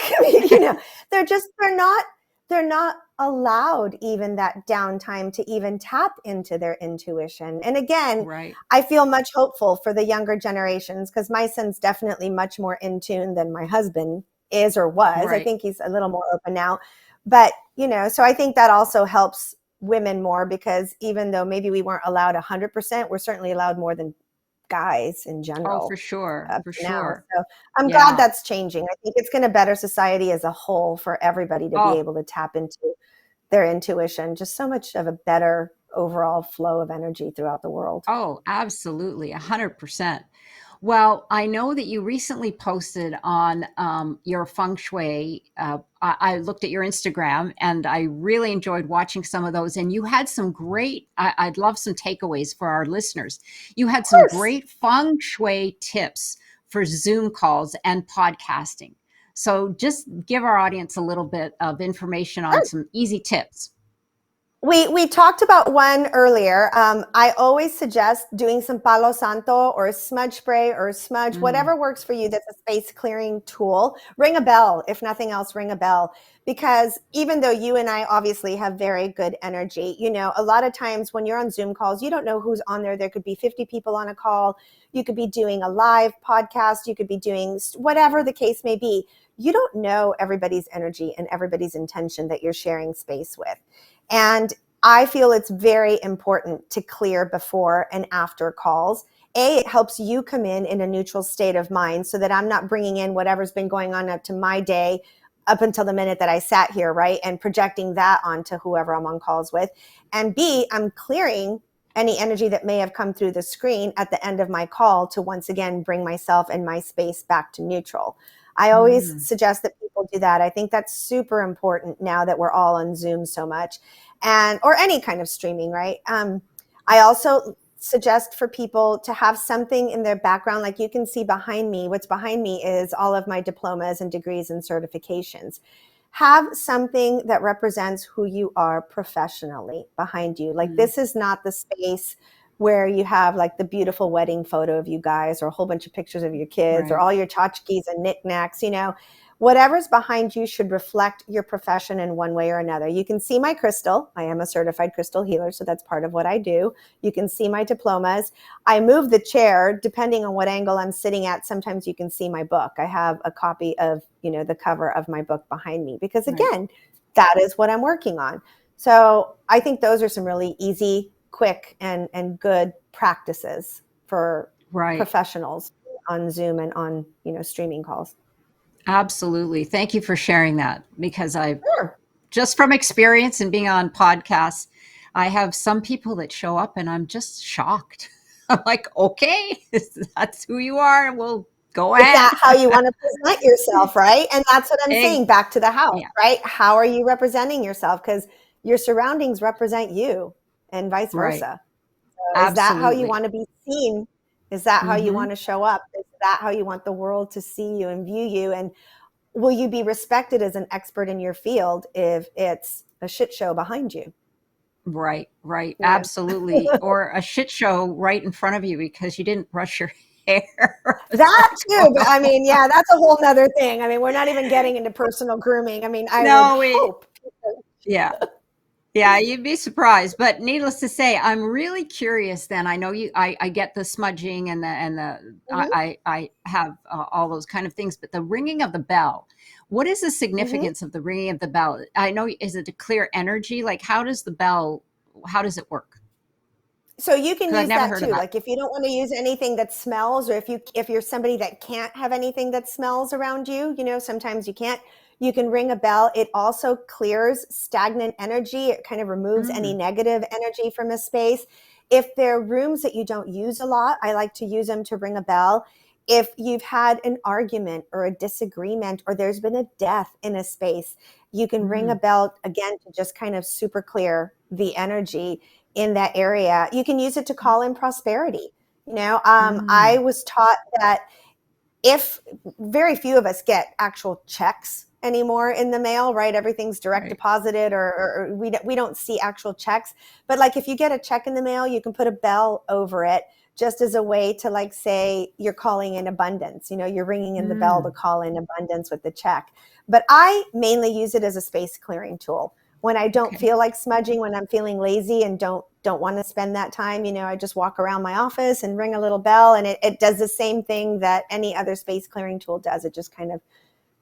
they're not allowed even that downtime to even tap into their intuition. And again, Right. I feel much hopeful for the younger generations because my son's definitely much more in tune than my husband is or was. I Right. think he's a little more open now. But, so I think that also helps women more because even though maybe we weren't allowed 100%, we're certainly allowed more than guys in Oh, for general sure. up For to now. sure. So I'm glad Yeah. that's changing. I think it's going to better society as a whole for everybody to be Oh, able to tap into their intuition, just so much of a better overall flow of energy throughout the world. oh, absolutely. 100%. Well, I know that you recently posted on your feng shui. I looked at your Instagram and I really enjoyed watching some of those. And you had some I'd love some takeaways for our listeners. You had Of some course. great feng shui tips for Zoom calls and podcasting. So just give our audience a little bit of information on some easy tips. We talked about one earlier. I always suggest doing some Palo Santo or smudge spray or smudge, Mm, whatever works for you that's a space clearing tool. Ring a bell, if nothing else, ring a bell. Because even though you and I obviously have very good energy, a lot of times when you're on Zoom calls, you don't know who's on there. There could be 50 people on a call. You could be doing a live podcast. You could be doing whatever the case may be. You don't know everybody's energy and everybody's intention that you're sharing space with. And I feel it's very important to clear before and after calls. It helps you come in a neutral state of mind so that I'm not bringing in whatever's been going on up to my day up until the minute that I sat here, right? And projecting that onto whoever I'm on calls with. And B, I'm clearing any energy that may have come through the screen at the end of my call to once again bring myself and my space back to neutral. I always mm, suggest that people do that. I think that's super important now that we're all on Zoom so much and or any kind of streaming, right? I also suggest for people to have something in their background, like you can see behind me. What's behind me is all of my diplomas and degrees and certifications. Have something that represents who you are professionally behind you. Like mm. this is not the space where you have like the beautiful wedding photo of you guys or a whole bunch of pictures of your kids or Right. all your tchotchkes and knickknacks, whatever's behind you should reflect your profession in one way or another. You can see my crystal. I am a certified crystal healer, so that's part of what I do. You can see my diplomas. I move the chair depending on what angle I'm sitting at. Sometimes you can see my book. I have a copy of, the cover of my book behind me because Right. again, that is what I'm working on. So I think those are some really easy, quick, and good practices for Right. professionals on Zoom and on, streaming calls. Absolutely. Thank you for sharing that because I Sure. just from experience and being on podcasts, I have some people that show up and I'm just shocked. I'm like, okay, that's who you are. We'll go Is ahead. that how you want to present yourself, right? And that's what I'm Egg. saying, back to the house, Yeah. right? How are you representing yourself? Because your surroundings represent you and vice Right. versa. So is that how you Absolutely. want to be seen? Is that how you Hmm. want to show up? Is that how you want the world to see you and view you? And will you be respected as an expert in your field if it's a shit show behind you? Right. Right. You know? Absolutely. Or a shit show right in front of you because you didn't brush your hair. That What's too, going but I on? mean, yeah, that's a whole nother thing. I mean, we're not even getting into personal grooming. I mean, I would No, hope. yeah. Yeah, you'd be surprised. But needless to say, I'm really curious then. I know I get the smudging and Mhm, I have all those kind of things, but the ringing of the bell, what is the mhm. significance of the ringing of the bell? I know, is it to clear energy? Like, how does it work? So you can Because I've use never that heard of too. that. Like if you don't want to use anything that smells, or if you're somebody that can't have anything that smells around you, sometimes you can't. You can ring a bell. It also clears stagnant energy. It kind of removes any Mm, negative energy from a space. If there are rooms that you don't use a lot, I like to use them to ring a bell. If you've had an argument or a disagreement, or there's been a death in a space, you can ring a mm, bell again to just kind of super clear the energy in that area. You can use it to call in prosperity. I mm, was taught that if very few of us get actual checks anymore in the mail, right? Everything's direct right. deposited, or we don't see actual checks. But like if you get a check in the mail, you can put a bell over it just as a way to like say you're calling in abundance. You're ringing in the bell to Mm, call in abundance with the check. But I mainly use it as a space clearing tool. When I don't okay. feel like smudging, when I'm feeling lazy and don't want to spend that time, I just walk around my office and ring a little bell, and it does the same thing that any other space clearing tool does. It just kind of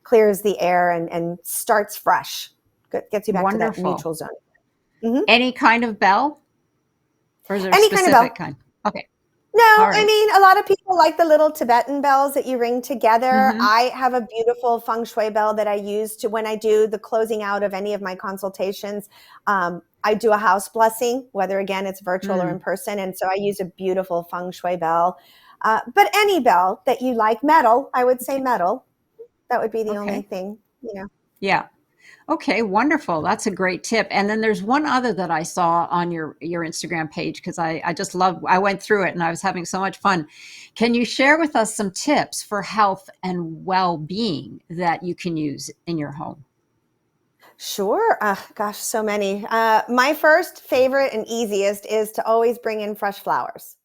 clears the air and starts fresh, gets you back to that Wonderful. neutral zone. Hmm. Any kind of bell, or is there a Any kind of specific bell. kind? Okay. No, All I right. mean, a lot of people like the little Tibetan bells that you ring together. Mm-hmm. I have a beautiful feng shui bell that I use to when I do the closing out of any of my consultations. I do a house blessing, whether again it's virtual or in Mm, person. And so I use a beautiful feng shui bell. But any bell that you like, metal, I would say okay. metal. That would be the only Okay. thing. Yeah. Okay, wonderful. That's a great tip. And then there's one other that I saw on your Instagram page, because I just love, I went through it and I was having so much fun. Can you share with us some tips for health and well-being that you can use in your home? Sure. Gosh, so many. My first favorite and easiest is to always bring in fresh flowers.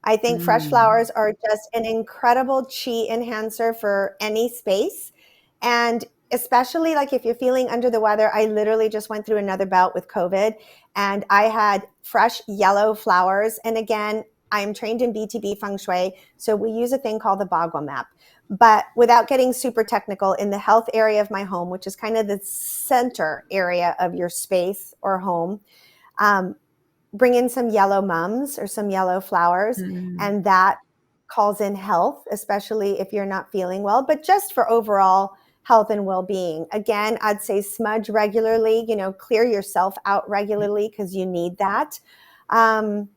I think fresh Mm, flowers are just an incredible chi enhancer for any space. And especially like if you're feeling under the weather, I literally just went through another bout with COVID, and I had fresh yellow flowers. And again, I am trained in BTB feng shui. So we use a thing called the Bagua map. But without getting super technical, in the health area of my home, which is kind of the center area of your space or home, um, bring in some yellow mums or some yellow flowers, mm, and that calls in health, especially if you're not feeling well, but just for overall health and well-being. Again, I'd say smudge regularly, clear yourself out regularly because you need that. um,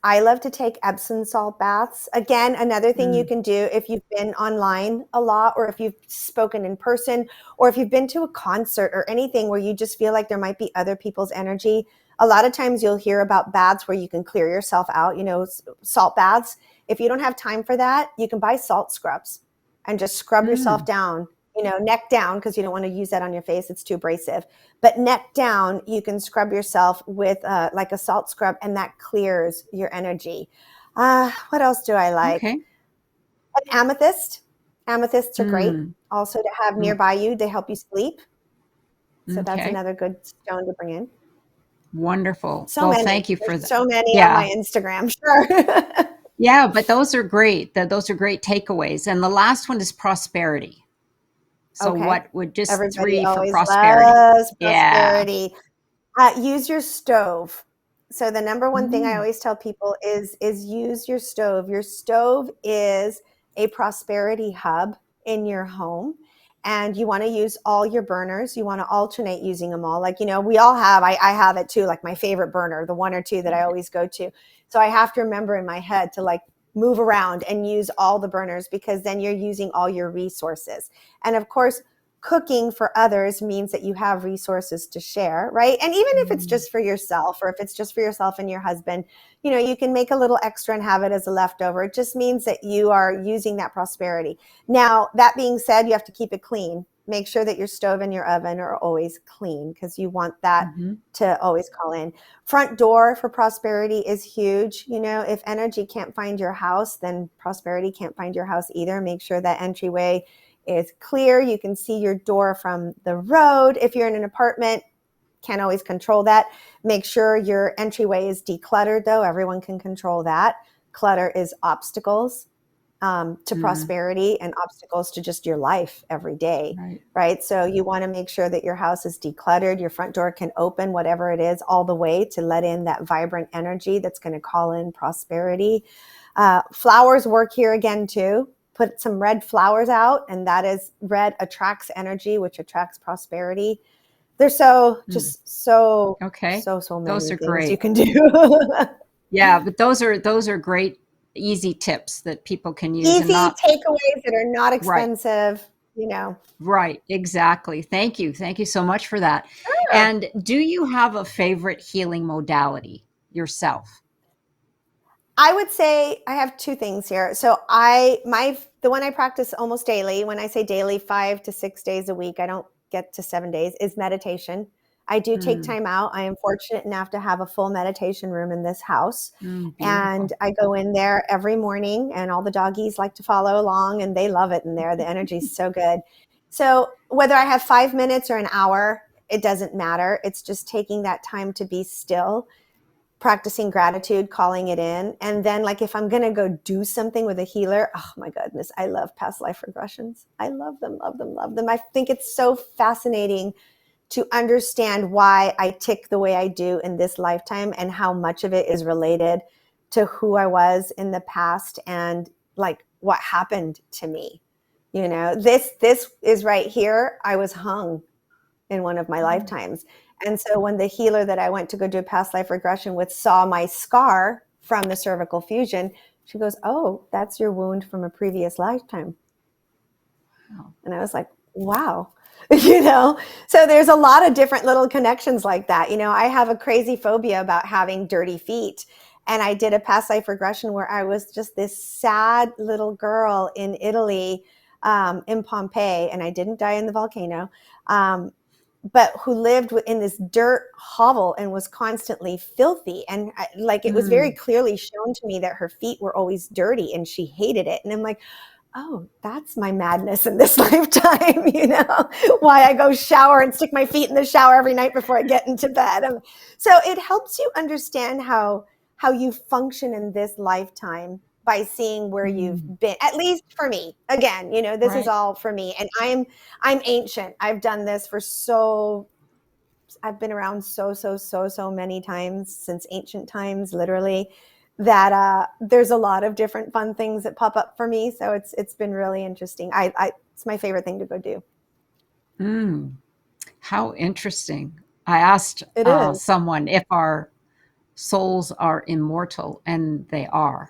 I love to take Epsom salt baths. Again, another thing you mm, can do if you've been online a lot, or if you've spoken in person, or if you've been to a concert or anything where you just feel like there might be other people's energy. A lot of times you'll hear about baths where you can clear yourself out, salt baths. If you don't have time for that, you can buy salt scrubs and just scrub yourself mm. down, neck down, because you don't want to use that on your face. It's too abrasive. But neck down, you can scrub yourself with like a salt scrub, and that clears your energy. What else do I like? Okay. An amethyst. Amethysts are great Mm, also to have mm, nearby you. They help you sleep. So that's okay. another good stone to bring in. Wonderful. So Well, many. thank you for There's that. so many on my Yeah. Instagram. Sure. Yeah, but those are great. Those are great takeaways. And the last one is prosperity. So Okay. what would just Everybody three for always prosperity? loves Yeah. prosperity. Use your stove. So the number one thing I Mm, always tell people is use your stove. Your stove is a prosperity hub in your home, and you want to use all your burners. You want to alternate using them all. Like, we all have, I have it too, like my favorite burner, the one or two that I okay. always go to. So I have to remember in my head to like move around and use all the burners, because then you're using all your resources. And of course, cooking for others means that you have resources to share, right? And even if it's Mm, just for yourself, or if it's just for yourself and your husband, you can make a little extra and have it as a leftover. It just means that you are using that prosperity. Now, that being said, you have to keep it clean. Make sure that your stove and your oven are always clean, because you want that mhm, to always call in. Front door for prosperity is huge. If energy can't find your house, then prosperity can't find your house either. Make sure that entryway is clear. You can see your door from the road. If you're in an apartment, can't always control that. Make sure your entryway is decluttered, though. Everyone can control that. Clutter is obstacles to Mm, prosperity and obstacles to just your life every day, right. right? So you want to make sure that your house is decluttered. Your front door can open, whatever it is, all the way to let in that vibrant energy that's going to call in prosperity. Flowers work here again, too. Put some red flowers out, and that is red attracts energy, which attracts prosperity. There's Mm, okay. so Those many are things you great. can do. Yeah, but those are great, easy tips that people can use and Easy not takeaways that are not right. expensive, you know. Right, exactly. Thank you. Thank you so much for that. Sure. And do you have a favorite healing modality yourself? I would say I have two things here. So the one I practice almost daily, when I say daily, 5 to 6 days a week, I don't get to 7 days, is meditation. I do take Mm, time out. I am fortunate enough to have a full meditation room in this house. And beautiful. I go in there every morning, and all the doggies like to follow along, and they love it in there. The energy is so good. So whether I have 5 minutes or an hour, it doesn't matter. It's just taking that time to be still, practicing gratitude, calling it in. And then, like, if I'm going to go do something with a healer, oh my goodness, I love past life regressions. I love them, love them, love them. I think it's so fascinating to understand why I tick the way I do in this lifetime and how much of it is related to who I was in the past and like what happened to me. This is right here. I was hung in one of my Mm. lifetimes. And so when the healer that I went to go do past life regression with saw my scar from the cervical fusion, she goes, "Oh, that's your wound from a previous lifetime." Wow. And I was like, wow. So there's a lot of different little connections like that. I have a crazy phobia about having dirty feet. And I did a past life regression where I was just this sad little girl in Italy, in Pompeii, and I didn't die in the volcano. But who lived in this dirt hovel and was constantly filthy. And like, it was very Mm, clearly shown to me that her feet were always dirty and she hated it. And I'm like, oh, that's my madness in this lifetime, why I go shower and stick my feet in the shower every night before I get into bed. So it helps you understand how you function in this lifetime by seeing where you've mm, been, at least for me. Again, this is right. all for me. And I'm ancient. I've done this I've been around so many times, since ancient times, literally, that there's a lot of different fun things that pop up for me. So it's been really interesting. It's my favorite thing to go do. Mm, how interesting. I asked It is. someone if our souls are immortal, and they are.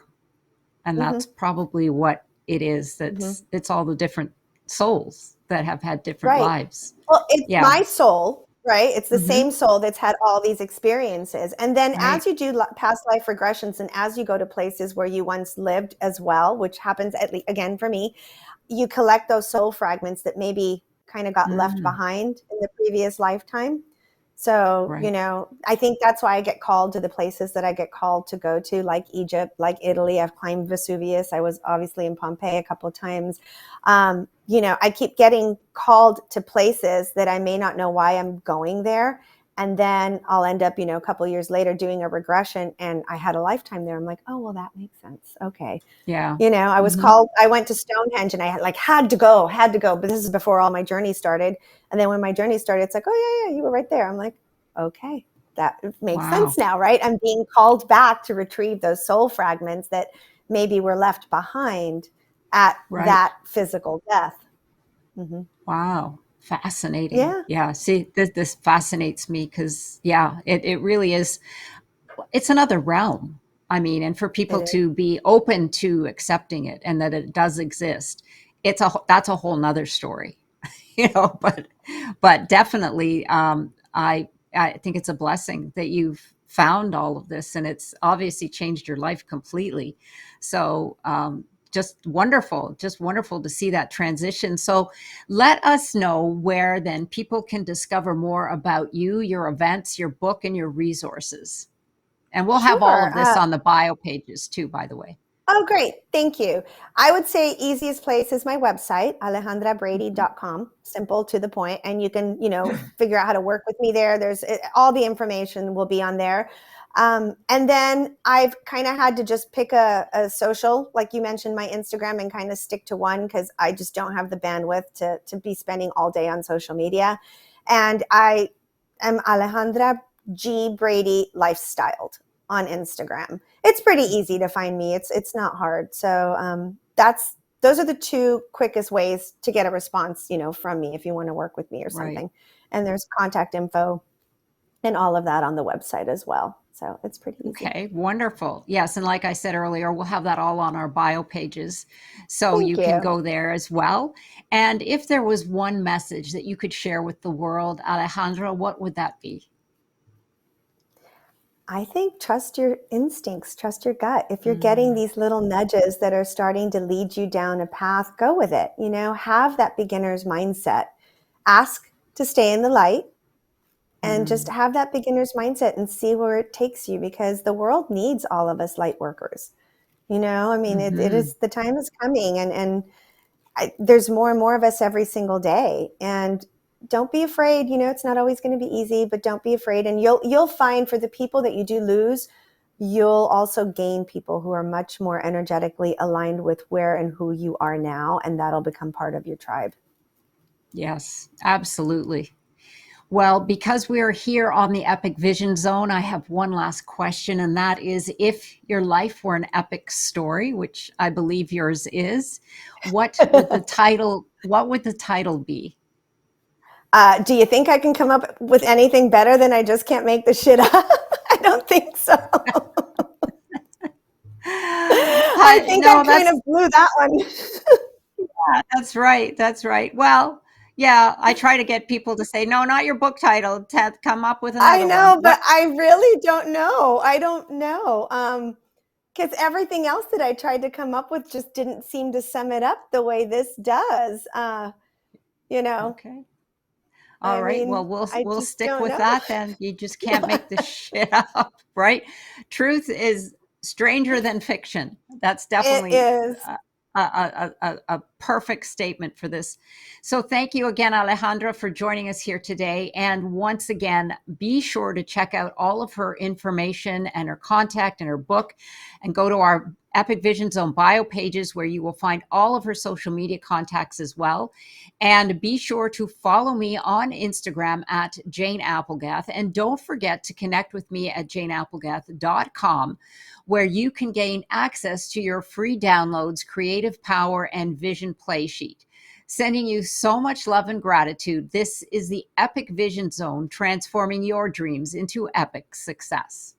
And Mm-hmm, that's probably what it is. mm-hmm. It's all the different souls that have had different Right. lives. Well, it's Yeah. my soul, right? It's the Hmm. same soul that's had all these experiences. And then Right. as you do past life regressions and as you go to places where you once lived as well, which happens at least again for me, you collect those soul fragments that maybe kind of got left Mm, behind in the previous lifetime. So, right. I think that's why I get called to the places that I get called to go to, like Egypt, like Italy. I've climbed Vesuvius. I was obviously in Pompeii a couple of times. I keep getting called to places that I may not know why I'm going there. And then I'll end up, a couple of years later doing a regression and I had a lifetime there. I'm like, oh, well, that makes sense. Okay. Yeah. I was Hmm. called, I went to Stonehenge and I had to go. But this is before all my journey started. And then when my journey started, it's like, oh, yeah, you were right there. I'm like, okay, that makes sense Wow. now, right? I'm being called back to retrieve those soul fragments that maybe were left behind at Right. that physical death. Mm-hmm. Wow. Fascinating. Yeah, Yeah. See, this fascinates me because, yeah, it really is. It's another realm. I mean, and for it people is. to be open to accepting it and that it does exist, that's a whole nother story. But definitely, I think it's a blessing that you've found all of this, and it's obviously changed your life completely. So just wonderful to see that transition. So let us know where then people can discover more about you, your events, your book, and your resources. And we'll have all Sure. of this on the bio pages too, by the way. Oh, great. Thank you. I would say easiest place is my website, alejandrabrady.com. Simple, to the point, and you can, figure out how to work with me there. All the information will be on there. And then I've kind of had to just pick a social, like you mentioned, my Instagram, and kind of stick to one because I just don't have the bandwidth to be spending all day on social media. And I am Alejandra G. Brady Lifestyled on Instagram. It's pretty easy to find me. It's not hard. So those are the two quickest ways to get a response, from me if you want to work with me or Right. something. And there's contact info and all of that on the website as well. So it's pretty easy. Okay, wonderful. Yes, and like I said earlier, we'll have that all on our bio pages, so Thank you can you. go there as well. And if there was one message that you could share with the world, Alejandra, what would that be? I think trust your instincts, trust your gut. If you're getting Mm, these little nudges that are starting to lead you down a path, go with it. Have that beginner's mindset. Ask to stay in the light and just mm, have that beginner's mindset and see where it takes you, because the world needs all of us light workers. I mean, it hmm. is, the time is coming, and there's more and more of us every single day. And don't be afraid. It's not always going to be easy, but don't be afraid. And you'll find, for the people that you do lose, you'll also gain people who are much more energetically aligned with where and who you are now, and that'll become part of your tribe. Yes, absolutely. Well, because we are here on the Epic Vision Zone, I have one last question, and that is, if your life were an epic story, which I believe yours is, what would the title be? Do you think I can come up with anything better than "I just can't make this shit up"? I don't think so. I think I No, kind of blew that one. that's right. That's right. Well, yeah, I try to get people to say, no, not your book title. Come up with I another one. know, but I really don't know. I don't know. Because everything else that I tried to come up with just didn't seem to sum it up the way this does. You know, Okay. All I right. Well, mean, we'll I we'll just stick don't with know. that then. You just can't make this shit up, right? Truth is stranger than fiction. That's It definitely is. a perfect statement for this. So thank you again, Alejandra, for joining us here today. And once again, be sure to check out all of her information and her contact and her book, and go to our Epic Vision Zone bio pages, where you will find all of her social media contacts as well. And be sure to follow me on Instagram at Jane Applegath. And don't forget to connect with me at janeapplegath.com, where you can gain access to your free downloads, Creative Power, and Vision Play Sheet. Sending you so much love and gratitude. This is the Epic Vision Zone, transforming your dreams into epic success.